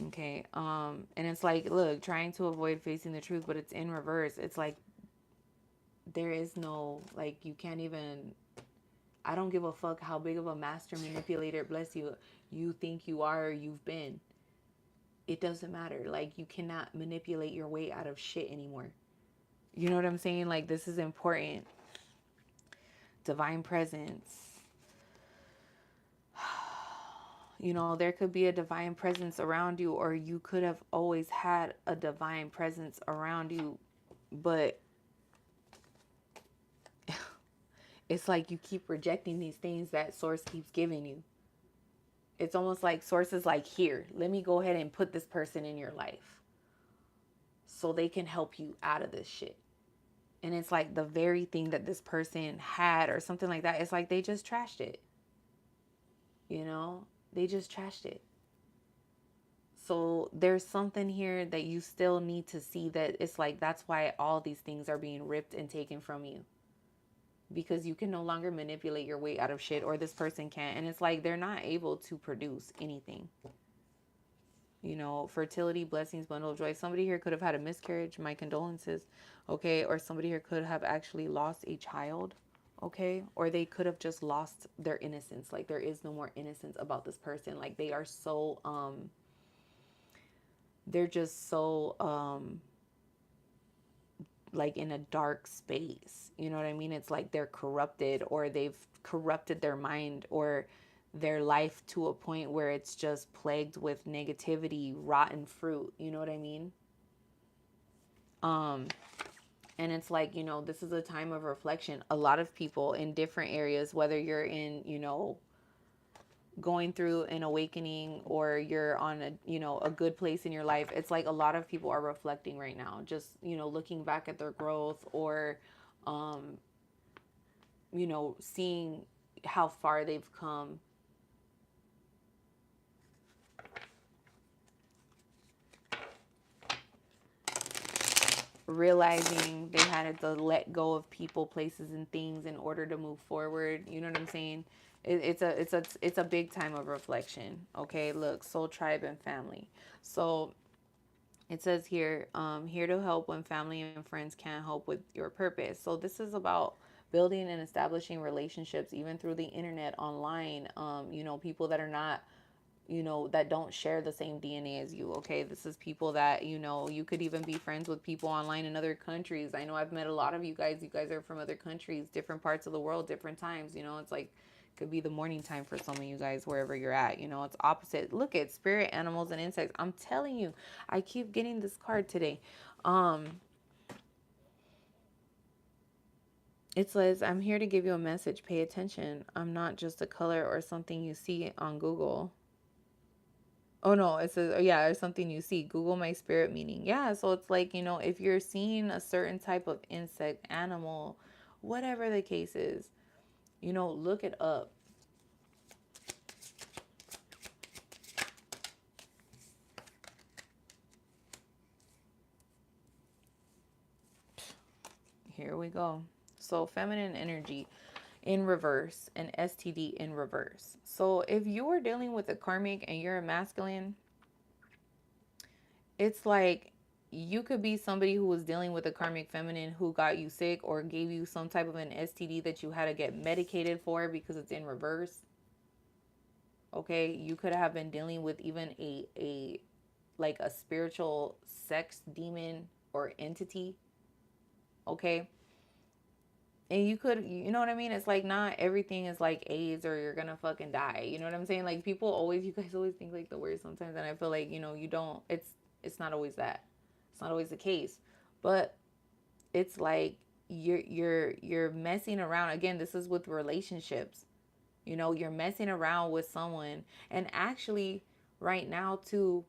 Speaker 1: Okay. And it's like, look, trying to avoid facing the truth, but it's in reverse. It's like there is no, like, you can't even, I don't give a fuck how big of a master manipulator, bless you think you are or you've been. It doesn't matter. Like, you cannot manipulate your way out of shit anymore. You know what I'm saying? Like, this is important. Divine presence. There could be a divine presence around you, or you could have always had a divine presence around you, but it's like you keep rejecting these things that source keeps giving you. It's almost like source is like, here, let me go ahead and put this person in your life so they can help you out of this shit. And it's like the very thing that this person had or something like that. It's like they just trashed it. They just trashed it. So there's something here that you still need to see, that it's like that's why all these things are being ripped and taken from you. Because you can no longer manipulate your way out of shit, or this person can't. And it's like they're not able to produce anything. Fertility, blessings, bundle of joy. Somebody here could have had a miscarriage. My condolences. Okay. Or somebody here could have actually lost a child. Okay. Or they could have just lost their innocence. Like, there is no more innocence about this person. Like, they are so, they're just so, like, in a dark space. You know what I mean? It's like they're corrupted, or they've corrupted their mind or their life to a point where it's just plagued with negativity, rotten fruit. You know what I mean? And it's like, this is a time of reflection. A lot of people in different areas, whether you're in, going through an awakening, or you're on a good place in your life, it's like a lot of people are reflecting right now, just looking back at their growth, or seeing how far they've come. Realizing they had to let go of people, places, and things in order to move forward. You know what I'm saying? It's a big time of reflection. Okay, look, soul, tribe, and family. So it says here, here to help when family and friends can't help with your purpose. So this is about building and establishing relationships, even through the internet, online. People that are not that don't share the same DNA as you. Okay, this is people that, you could even be friends with people online in other countries. I know I've met a lot of you guys. You guys are from other countries, different parts of the world, different times. It's like, could be the morning time for some of you guys wherever you're at. It's opposite. Look at spirit animals and insects. I'm telling you, I keep getting this card today. It says, I'm here to give you a message. Pay attention. I'm not just a color or something you see on Google. Oh no, it says, oh yeah, it's something you see. Google my spirit meaning. Yeah, so it's like, if you're seeing a certain type of insect, animal, whatever the case is, look it up. Here we go. So feminine energy in reverse and STD in reverse. So if you are dealing with a karmic and you're a masculine, it's like you could be somebody who was dealing with a karmic feminine who got you sick or gave you some type of an STD that you had to get medicated for because it's in reverse. Okay, you could have been dealing with even a like a spiritual sex demon or entity. Okay, and you could, you know what I mean? It's like not everything is like AIDS or you're gonna fucking die. You know what I'm saying? Like people always, you guys always think like the worst sometimes, and I feel like you don't. It's not always that. It's not always the case, but it's like you're messing around. Again, this is with relationships. You're messing around with someone, and actually, right now too.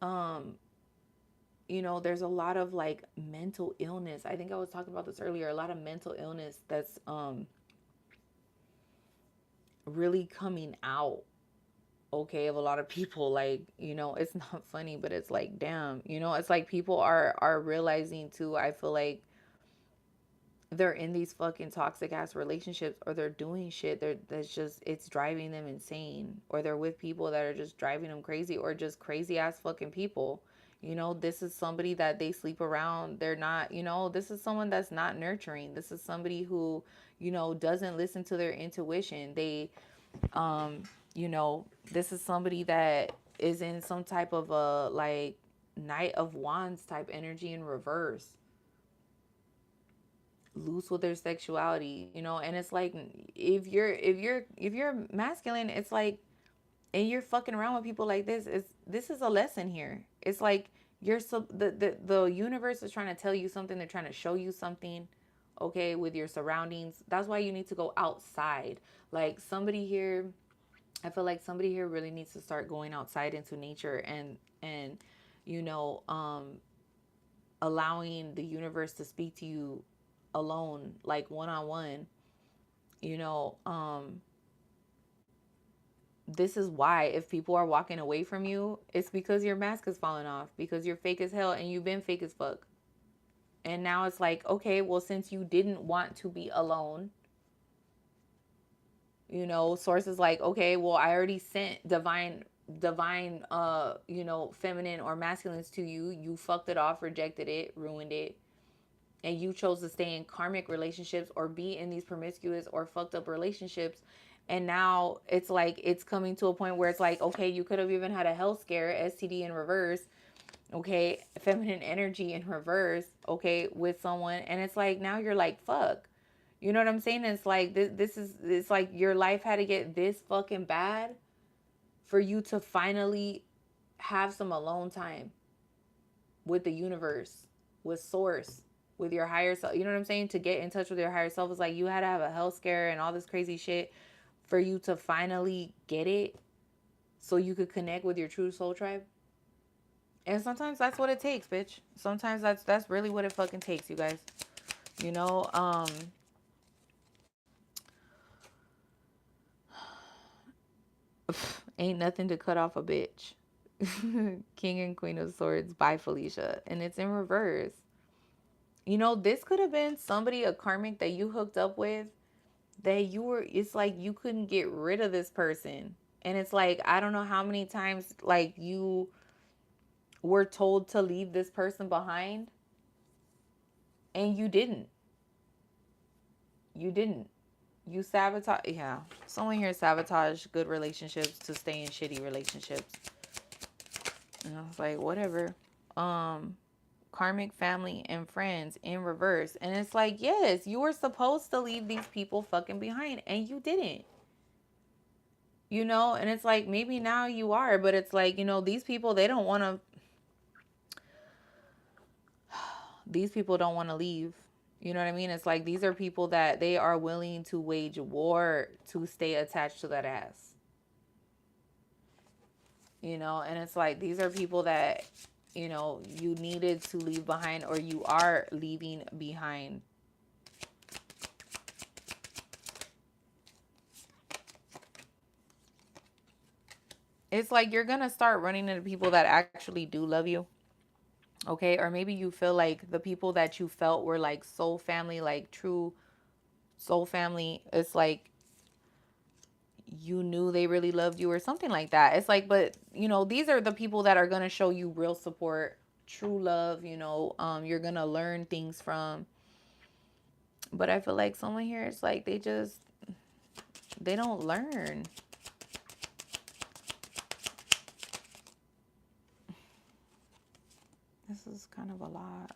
Speaker 1: Um, there's a lot of like mental illness. I think I was talking about this earlier. A lot of mental illness that's really coming out, okay, of a lot of people. Like, it's not funny, but it's like, damn, it's like people are realizing too. I feel like they're in these fucking toxic ass relationships, or they're doing shit that's just, it's driving them insane, or they're with people that are just driving them crazy, or just crazy ass fucking people. This is somebody that they sleep around. They're not, this is someone that's not nurturing. This is somebody who, doesn't listen to their intuition. They you know, this is somebody that is in some type of a like Knight of Wands type energy in reverse, loose with their sexuality, and it's like if you're masculine, it's like, and you're fucking around with people like this is a lesson here. It's like you're so the universe is trying to tell you something. They're trying to show you something, okay, with your surroundings. That's why you need to go outside. Like somebody here, I feel like somebody here really needs to start going outside into nature, and you know, allowing the universe to speak to you alone, like one on one. You know, this is why if people are walking away from you, it's because your mask is falling off, because you're fake as hell and you've been fake as fuck. And now it's like, okay, well, since you didn't want to be alone, sources like, okay, well, I already sent divine feminine or masculines to you. You fucked it off, rejected it, ruined it, and you chose to stay in karmic relationships or be in these promiscuous or fucked up relationships. And now it's like it's coming to a point where it's like, okay, you could have even had a health scare, STD in reverse, okay, feminine energy in reverse, okay, with someone, and it's like now you're like, fuck. You know what I'm saying? It's like this is, it's like your life had to get this fucking bad for you to finally have some alone time with the universe, with source, with your higher self. You know what I'm saying? To get in touch with your higher self is like you had to have a health scare and all this crazy shit for you to finally get it, so you could connect with your true soul tribe. And sometimes that's what it takes, bitch. Sometimes that's really what it fucking takes, you guys. You know, ain't nothing to cut off a bitch. King and Queen of Swords by Felicia. And it's in reverse. This could have been somebody, a karmic that you hooked up with, that it's like you couldn't get rid of this person. And it's like, I don't know how many times, like, you were told to leave this person behind, and you didn't. You didn't. You sabotage, yeah. Someone here sabotage good relationships to stay in shitty relationships. And I was like, whatever. Um, Karmic family and friends in reverse. And it's like, yes, you were supposed to leave these people fucking behind and you didn't. You know, and it's like maybe now you are, but it's like, you know, they don't want to these people don't want to leave. You know what I mean? It's like these are people that they are willing to wage war to stay attached to that ass. You know, and it's like these are people that, you know, you needed to leave behind or you are leaving behind. It's like you're going to start running into people that actually do love you. Okay? Or maybe you feel like the people that you felt were like soul family, like true soul family. It's like you knew they really loved you or something like that. It's like, but you know, these are the people that are going to show you real support, true love, you know, you're going to learn things from. But I feel like someone here is like they don't learn. This is kind of a lot.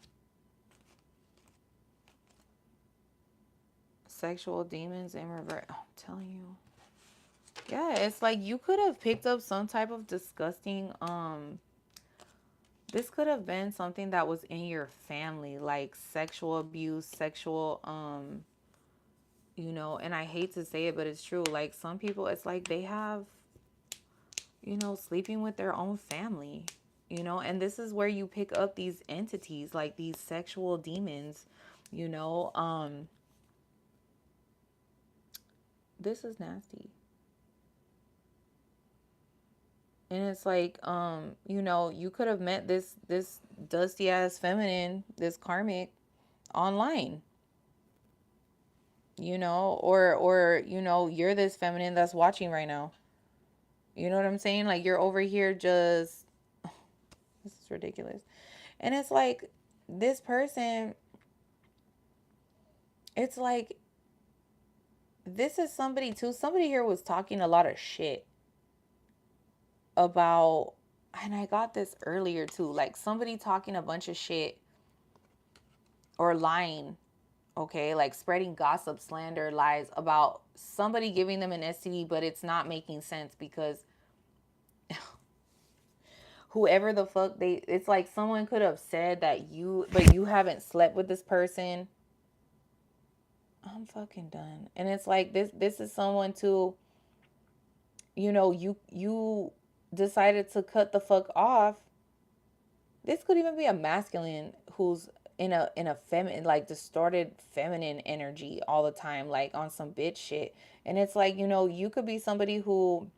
Speaker 1: Sexual demons in reverse. Oh, I'm telling you. Yeah, it's like you could have picked up some type of disgusting this could have been something that was in your family, like sexual abuse, sexual you know, and I hate to say it, but it's true. Like some people, it's like they have, you know, sleeping with their own family, you know, and this is where you pick up these entities, like these sexual demons, you know. This is nasty. And it's like, you know, you could have met this dusty ass feminine, this karmic online, you know, or you know, you're this feminine that's watching right now. You know what I'm saying? Like you're over here just this is ridiculous. And it's like this person, it's like this is somebody too. Somebody here was talking a lot of shit about, and I got this earlier too. Like somebody talking a bunch of shit or lying, okay? Like spreading gossip, slander, lies about somebody giving them an STD, but it's not making sense because whoever the fuck they, it's like someone could have said that you, but you haven't slept with this person. I'm fucking done. And it's like this is someone too, you know, you decided to cut the fuck off. This could even be a masculine who's in a feminine, like distorted feminine energy all the time, like on some bitch shit. And it's like, you know, you could be somebody who,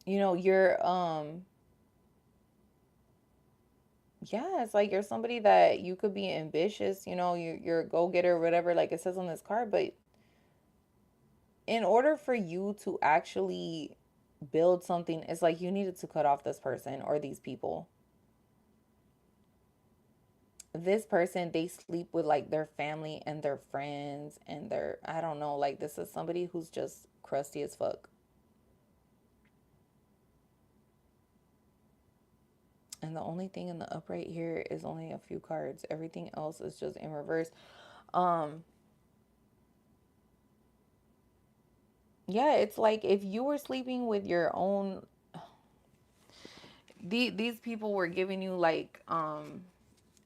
Speaker 1: you know, you're yeah, it's like you're somebody that you could be ambitious, you know, you're a go-getter, whatever, like it says on this card, but in order for you to actually build something, it's like you needed to cut off this person or these people. This person, they sleep with like their family and their friends and their, I don't know, like this is somebody who's just crusty as fuck. And the only thing in the upright here is only a few cards. Everything else is just in reverse. Um, yeah, it's like if you were sleeping with your own, these people were giving you like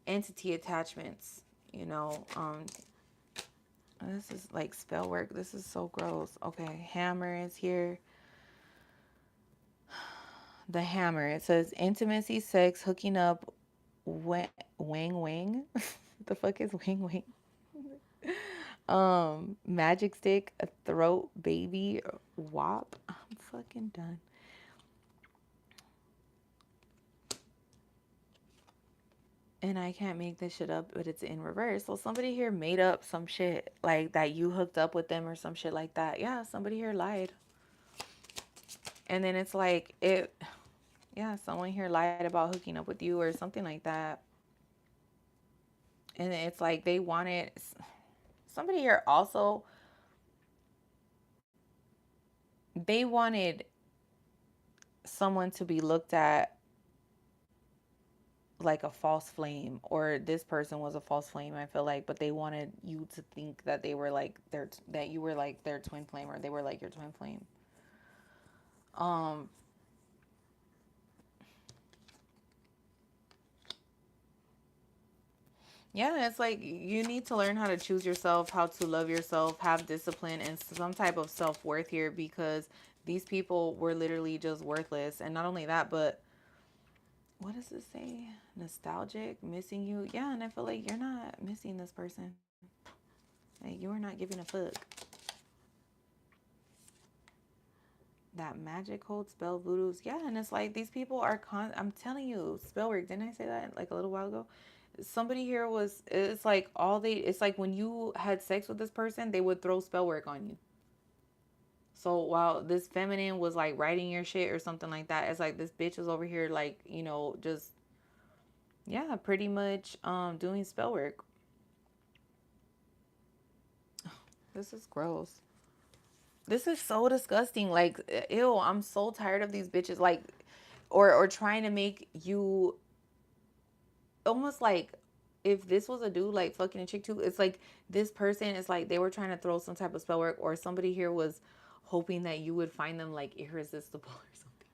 Speaker 1: entity attachments, you know. This is like spell work. This is so gross. Okay, hammer is here. The hammer. It says intimacy, sex, hooking up, wang wang. The fuck is wang wang? Magic stick, a throat, baby, wop. I'm fucking done. And I can't make this shit up, but it's in reverse. So somebody here made up some shit like that you hooked up with them or some shit like that. Yeah, somebody here lied. And then it's like it yeah, someone here lied about hooking up with you or something like that. And it's like they wanted Somebody here also, they wanted someone to be looked at like a false flame, or this person was a false flame, I feel like, but they wanted you to think that they were like that you were like their twin flame, or they were like your twin flame. Um yeah, it's like you need to learn how to choose yourself, how to love yourself, have discipline and some type of self-worth here, because these people were literally just worthless. And not only that, but what does it say? Nostalgic, missing you. Yeah, and I feel like you're not missing this person. Like, you are not giving a fuck. That magic hold spell voodoos. Yeah, and it's like these people are I'm telling you, spell work. Didn't I say that like a little while ago? Somebody here was, it's like it's like when you had sex with this person, they would throw spell work on you. So while this feminine was like writing your shit or something like that, it's like this bitch was over here like, just, yeah, pretty much doing spell work. This is gross. This is so disgusting. Like, ew, I'm so tired of these bitches. Like, or trying to make you almost like, if this was a dude like fucking a chick too, it's like this person is like they were trying to throw some type of spell work, or somebody here was hoping that you would find them like irresistible or something.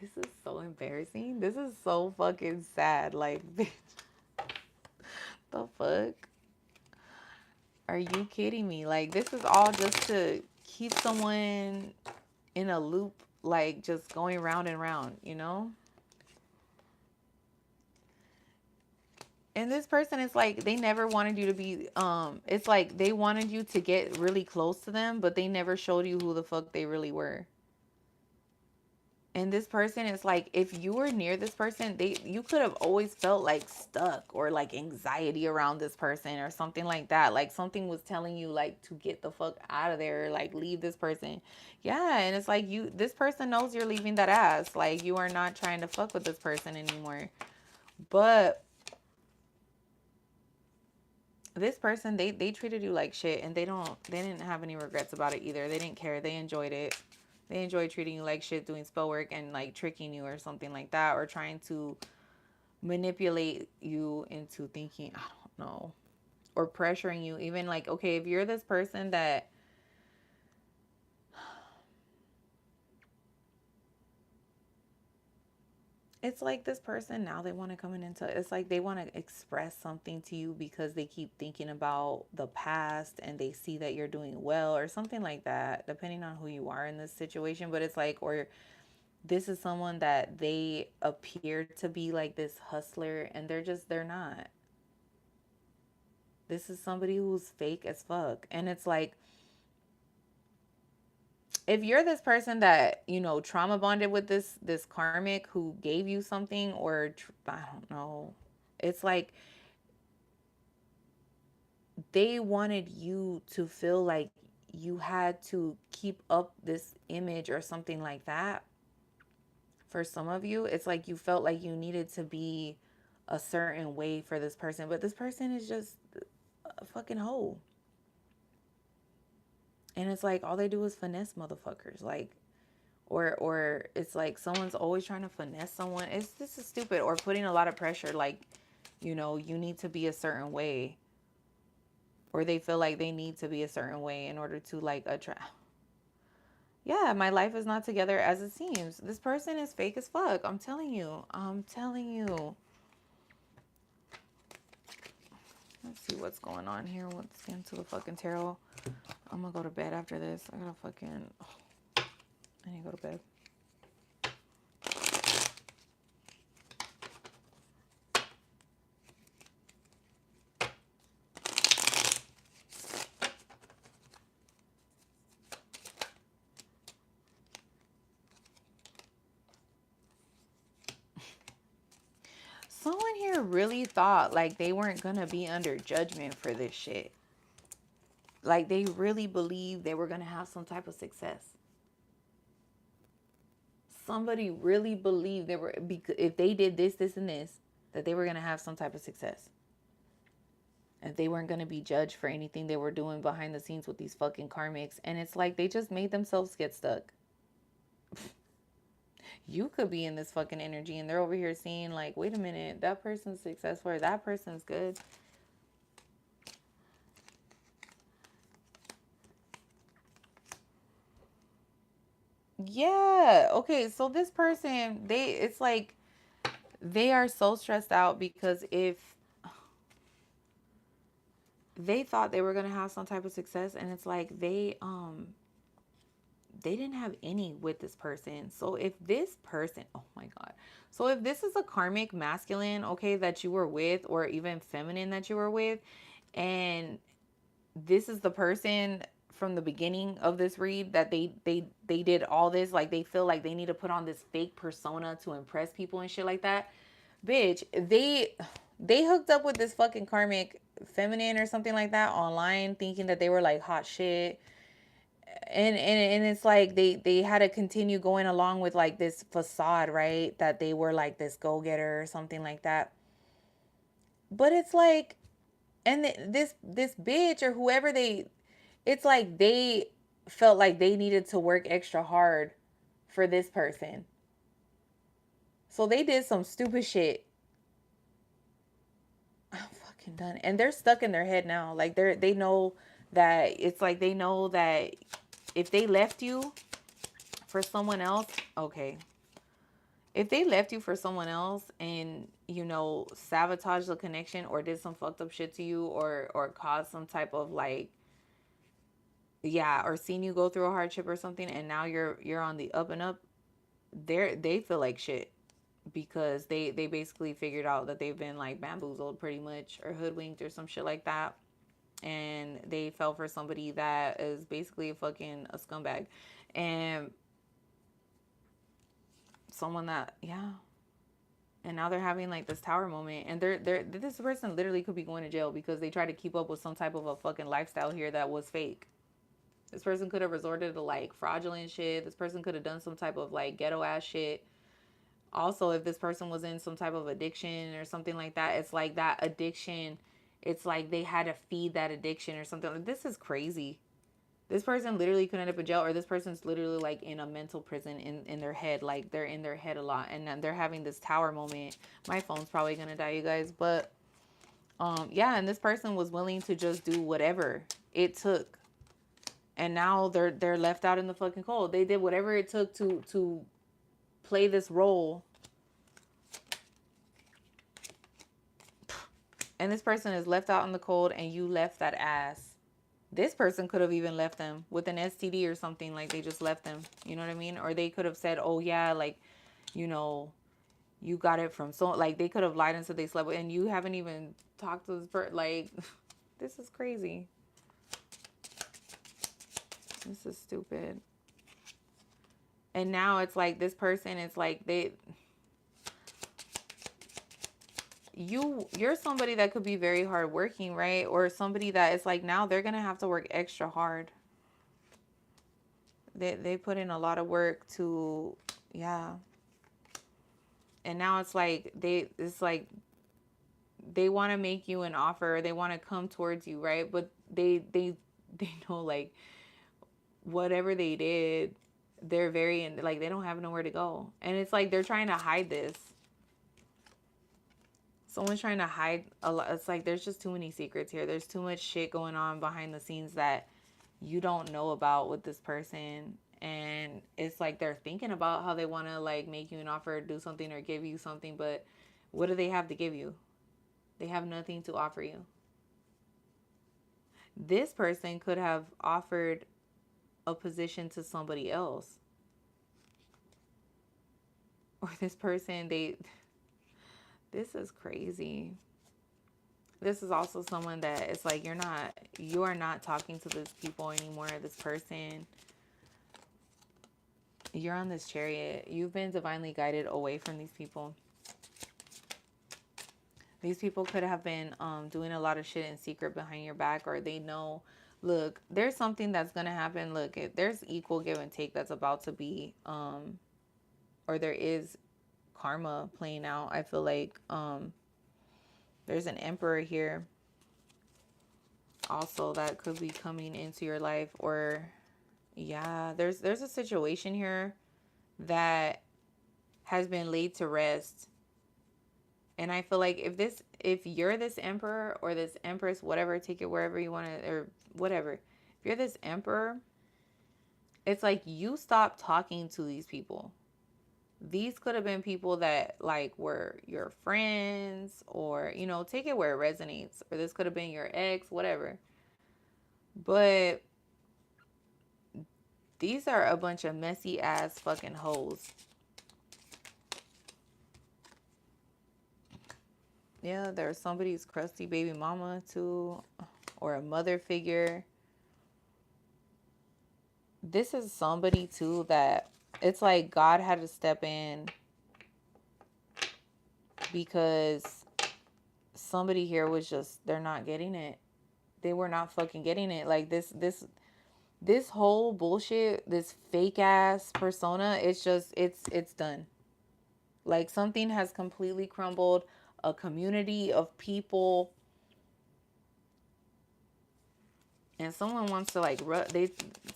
Speaker 1: This is so embarrassing. This is so fucking sad. Like, bitch, the fuck? Are you kidding me? Like, this is all just to keep someone in a loop, like just going round and round, you know? And this person is like, they never wanted you to be, it's like they wanted you to get really close to them, but they never showed you who the fuck they really were. And this person is like, if you were near this person, you could have always felt like stuck or like anxiety around this person or something like that. Like something was telling you like to get the fuck out of there, like leave this person. Yeah, and it's like this person knows you're leaving that ass. Like you are not trying to fuck with this person anymore. But this person, they treated you like shit, and they didn't have any regrets about it either. They didn't care. They enjoyed it. They enjoyed treating you like shit, doing spell work and like tricking you or something like that, or trying to manipulate you into thinking, I don't know, or pressuring you. Even like, okay, if you're this person that, it's like this person now, they want to come into, it's like they want to express something to you because they keep thinking about the past and they see that you're doing well or something like that, depending on who you are in this situation. But it's like, or this is someone that they appear to be like this hustler, and they're not. This is somebody who's fake as fuck. And it's like, if you're this person that, trauma bonded with this karmic who gave you something, or I don't know, it's like they wanted you to feel like you had to keep up this image or something like that. For some of you, it's like you felt like you needed to be a certain way for this person, but this person is just a fucking hoe. And it's like all they do is finesse motherfuckers. Like, or it's like someone's always trying to finesse someone. It's This is stupid. Or putting a lot of pressure, like, you need to be a certain way, or they feel like they need to be a certain way in order to like attract. Yeah, my life is not together as it seems. This person is fake as fuck. I'm telling you. I'm telling you. Let's see what's going on here. Let's get into the fucking tarot. I'm gonna go to bed after this. I gotta fucking, I need to go to bed. Someone here really thought like they weren't gonna be under judgment for this shit. Like they really believed they were gonna have some type of success. Somebody really believed they were, because if they did this, this, and this, that they were gonna have some type of success. And they weren't going to be judged for anything they were doing behind the scenes with these fucking karmics. And it's like they just made themselves get stuck. You could be in this fucking energy and they're over here seeing like, wait a minute, that person's successful or that person's good. Yeah. Okay, so this person, it's like they are so stressed out because if they thought they were going to have some type of success, and it's like they didn't have any with this person. So if this person, oh my God. So if this is a karmic masculine, okay, that you were with, or even feminine that you were with, and this is the person from the beginning of this read that they did all this, like they feel like they need to put on this fake persona to impress people and shit like that. Bitch, they hooked up with this fucking karmic feminine or something like that online, thinking that they were like hot shit. And it's like they had to continue going along with like this facade, right, that they were like this go-getter or something like that. But it's like, and this bitch or whoever it's like they felt like they needed to work extra hard for this person, so they did some stupid shit. I'm fucking done. And they're stuck in their head now, like they know that, it's like they know that if they left you for someone else, okay, if they left you for someone else and sabotage the connection or did some fucked up shit to you, or caused some type of like, yeah, or seen you go through a hardship or something, and now you're on the up and up, they feel like shit because they basically figured out that they've been like bamboozled pretty much, or hoodwinked or some shit like that, and they fell for somebody that is basically a scumbag, and someone that, yeah. And now they're having like this tower moment, and this person literally could be going to jail because they tried to keep up with some type of a fucking lifestyle here that was fake. This person could have resorted to like fraudulent shit. This person could have done some type of like ghetto ass shit. Also, if this person was in some type of addiction or something like that, it's like that addiction, it's like they had to feed that addiction or something. This is crazy. This person literally could end up in jail, or this person's literally like in a mental prison in their head. Like they're in their head a lot, and then they're having this tower moment. My phone's probably gonna die, you guys. But yeah, and this person was willing to just do whatever it took, and now they're left out in the fucking cold. They did whatever it took to play this role, and this person is left out in the cold, and you left that ass. This person could have even left them with an STD or something, like they just left them, you know what I mean? Or they could have said, oh yeah, like, you know, you got it from so, like they could have lied and said they slept with, and you haven't even talked to this person. Like, this is crazy. This is stupid. And now it's like this person, it's like you're somebody that could be very hardworking, right? Or somebody that is like, now they're gonna have to work extra hard. They put in a lot of work to, yeah. And now it's like they want to make you an offer. They want to come towards you, right? But they know like whatever they did, they're very in, like they don't have nowhere to go, and it's like they're trying to hide this. Someone's trying to hide a lot. It's like there's just too many secrets here. There's too much shit going on behind the scenes that you don't know about with this person. And it's like they're thinking about how they want to like make you an offer or do something or give you something, but what do they have to give you? They have nothing to offer you. This person could have offered a position to somebody else. Or this person, this is crazy. This is also someone that it's like you are not talking to these people anymore. This person, you're on this chariot. You've been divinely guided away from these people. These people could have been doing a lot of shit in secret behind your back, or they know, look, there's something that's going to happen. Look, there's equal give and take that's about to be, or there is karma playing out. I feel like there's an emperor here. also that could be coming into your life. Or yeah, there's a situation here that has been laid to rest. And I feel like if you're this emperor or this empress, whatever, take it wherever you want to, or whatever. If you're this emperor, it's like you stop talking to these people. These could have been people that like were your friends, or take it where it resonates, or this could have been your ex, whatever. But these are a bunch of messy ass fucking hoes. Yeah, there's somebody's crusty baby mama too, or a mother figure. This is somebody too that it's like God had to step in because somebody here was just, they're not getting it. They were not fucking getting it. Like this whole bullshit, this fake ass persona, it's done. Like something has completely crumbled. A community of people, and someone wants to like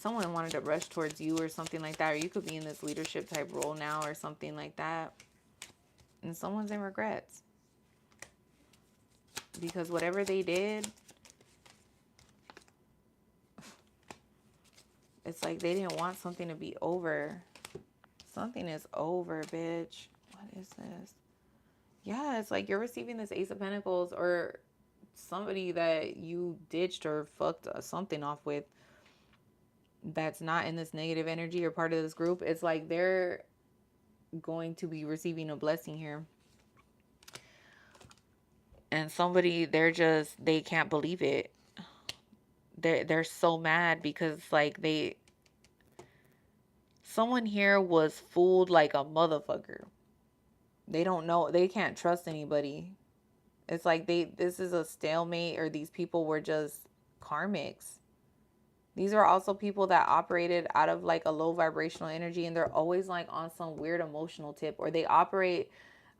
Speaker 1: someone wanted to rush towards you or something like that, or you could be in this leadership type role now or something like that, and someone's in regrets because whatever they did, it's like they didn't want something to be over. Something is over, bitch. What is this? Yeah, it's like you're receiving this Ace of Pentacles, or somebody that you ditched or fucked something off with that's not in this negative energy or part of this group. It's like they're going to be receiving a blessing here. And somebody, they can't believe it. They're so mad because like someone here was fooled like a motherfucker. They don't know, they can't trust anybody. It's like this is a stalemate, or these people were just karmics. These are also people that operated out of like a low vibrational energy, and they're always like on some weird emotional tip, or they operate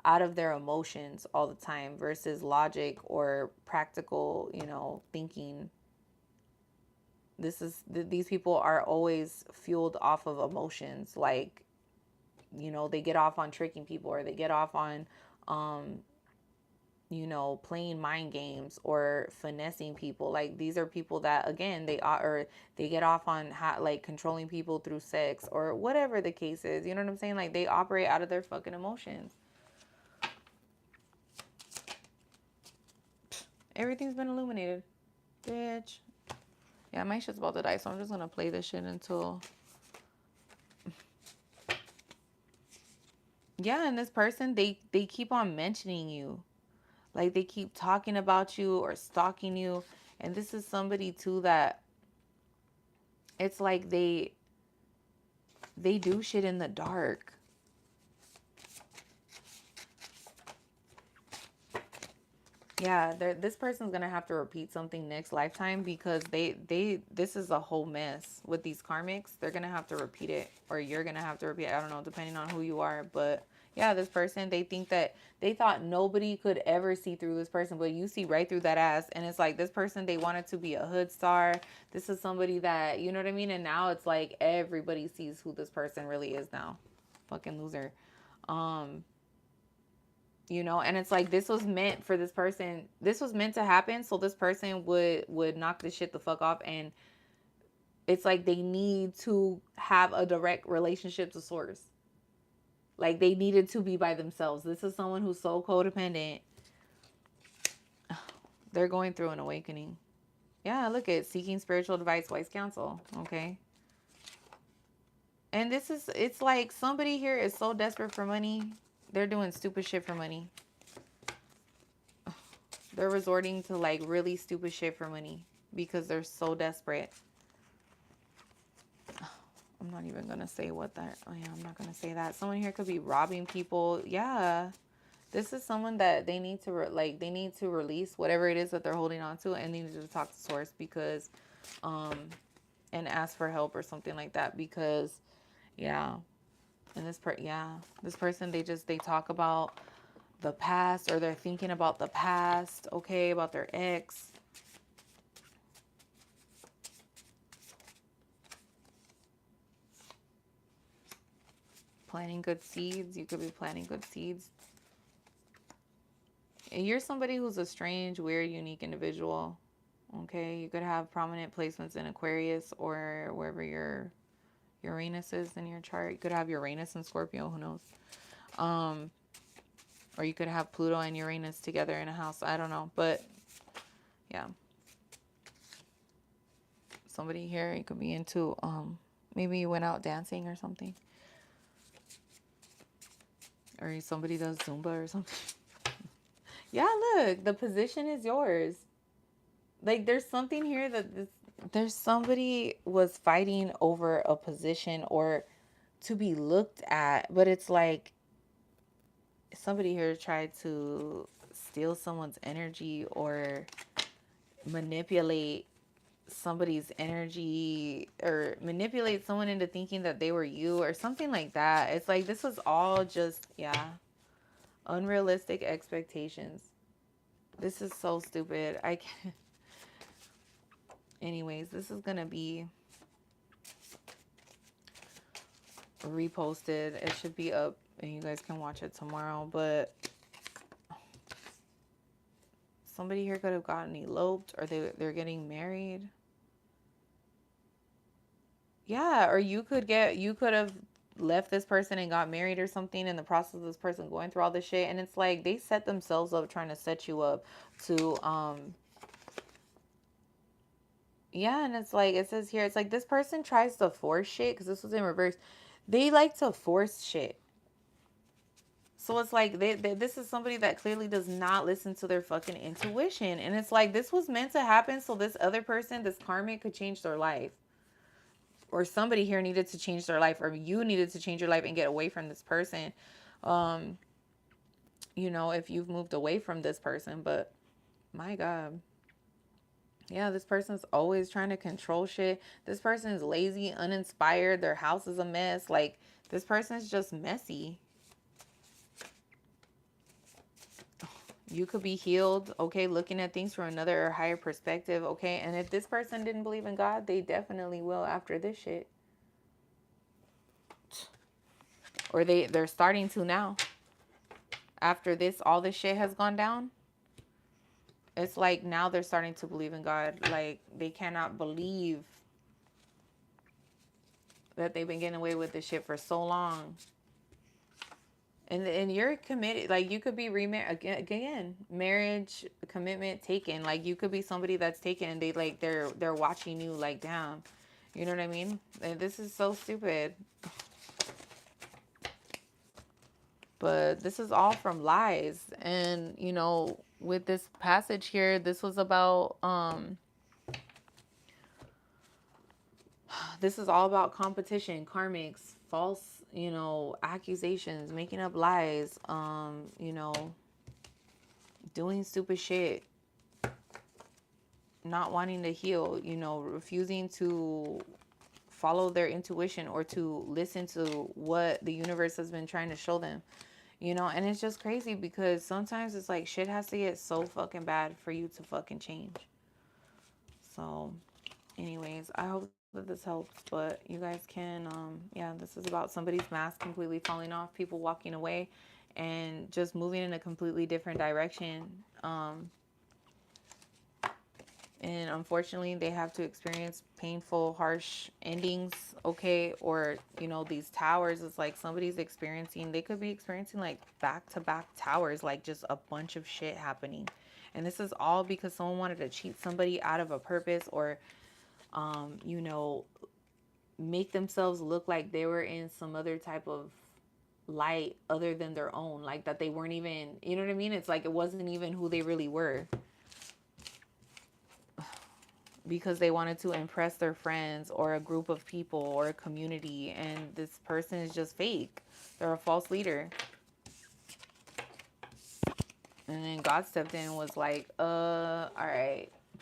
Speaker 1: out of their emotions all the time versus logic or practical, thinking. These people are always fueled off of emotions. Like, they get off on tricking people, or they get off on playing mind games or finessing people. Like these are people that, again, they get off on like controlling people through sex or whatever the case is. You know what I'm saying? Like they operate out of their fucking emotions. Everything's been illuminated, bitch. Yeah, my shit's about to die, so I'm just gonna play this shit until. Yeah, and this person, they keep on mentioning you. Like they keep talking about you or stalking you. And this is somebody too that it's like they do shit in the dark. Yeah, this person's gonna have to repeat something next lifetime because this is a whole mess with these karmics. They're gonna have to repeat it, or you're gonna have to repeat it. I don't know, depending on who you are. But yeah, this person, they thought nobody could ever see through this person, but you see right through that ass. And it's like this person, they wanted to be a hood star. This is somebody that, you know what I mean? And now it's like everybody sees who this person really is now. Fucking loser. And it's like this was meant for this person. This was meant to happen so this person would knock this shit the fuck off. And it's like they need to have a direct relationship to source. Like they needed to be by themselves. This is someone who's so codependent. They're going through an awakening. Yeah, look at seeking spiritual advice, wise counsel. Okay. And it's like somebody here is so desperate for money. They're doing stupid shit for money. They're resorting to like really stupid shit for money because they're so desperate. I'm not even going to say what that. Oh yeah, I'm not going to say that. Someone here could be robbing people. Yeah. This is someone that they need to they need to release whatever it is that they're holding on to, and they need to talk to source because and ask for help or something like that because yeah. And this person, they talk about the past, or they're thinking about the past, okay, about their ex. planting good seeds. You could be planting good seeds. You're somebody who's a strange, weird, unique individual. Okay, you could have prominent placements in Aquarius or wherever your Uranus is in your chart. You could have Uranus and Scorpio, who knows? Or you could have Pluto and Uranus together in a house. I don't know, but yeah. Somebody here, you could be into, maybe you went out dancing or something. Or somebody does Zumba or something. Yeah, look, the position is yours. Like, there's something here that there's somebody was fighting over a position or to be looked at, but it's like somebody here tried to steal someone's energy or manipulate somebody's energy or manipulate someone into thinking that they were you or something like that. It's like this was all just, yeah, unrealistic expectations. This is so stupid. I can't. Anyways, this is gonna be reposted. It should be up and you guys can watch it tomorrow. But somebody here could have gotten eloped or they're getting married. Yeah, or you could have left this person and got married or something in the process of this person going through all this shit. And it's like they set themselves up trying to set you up to yeah, and it's like it says here, it's like this person tries to force shit because this was in reverse. They like to force shit. So it's like this is somebody that clearly does not listen to their fucking intuition. And it's like this was meant to happen so this other person, this karmic, could change their life. Or somebody here needed to change their life, or you needed to change your life and get away from this person. You know, if you've moved away from this person, but my God. Yeah, this person's always trying to control shit. This person is lazy, uninspired. Their house is a mess. Like, this person's just messy. You could be healed, okay, looking at things from another or higher perspective, okay? And if this person didn't believe in God, they definitely will after this shit. Or they're starting to now. After this, all this shit has gone down. It's like now they're starting to believe in God. Like, they cannot believe that they've been getting away with this shit for so long. And you're committed. Like, you could be remarried again, marriage commitment taken. Like, you could be somebody that's taken and they're watching you like, damn, you know what I mean? And this is so stupid. But this is all from lies. And you know, with this passage here, this was about this is all about competition, karmics, false, you know, accusations, making up lies, you know, doing stupid shit, not wanting to heal, you know, refusing to follow their intuition or to listen to what the universe has been trying to show them, you know. And it's just crazy because sometimes it's like shit has to get so fucking bad for you to fucking change. So anyways, I hope that this helps, but you guys can yeah, this is about somebody's mask completely falling off, people walking away and just moving in a completely different direction. And unfortunately, they have to experience painful, harsh endings, okay? Or, you know, these towers, it's like somebody's experiencing, they could be experiencing like back-to-back towers, like just a bunch of shit happening. And this is all because someone wanted to cheat somebody out of a purpose or, you know, make themselves look like they were in some other type of light other than their own. Like that they weren't even, you know what I mean? It's like it wasn't even who they really were. Because they wanted to impress their friends or a group of people or a community, and this person is just fake. They're a false leader. And then God stepped in and was like, all right,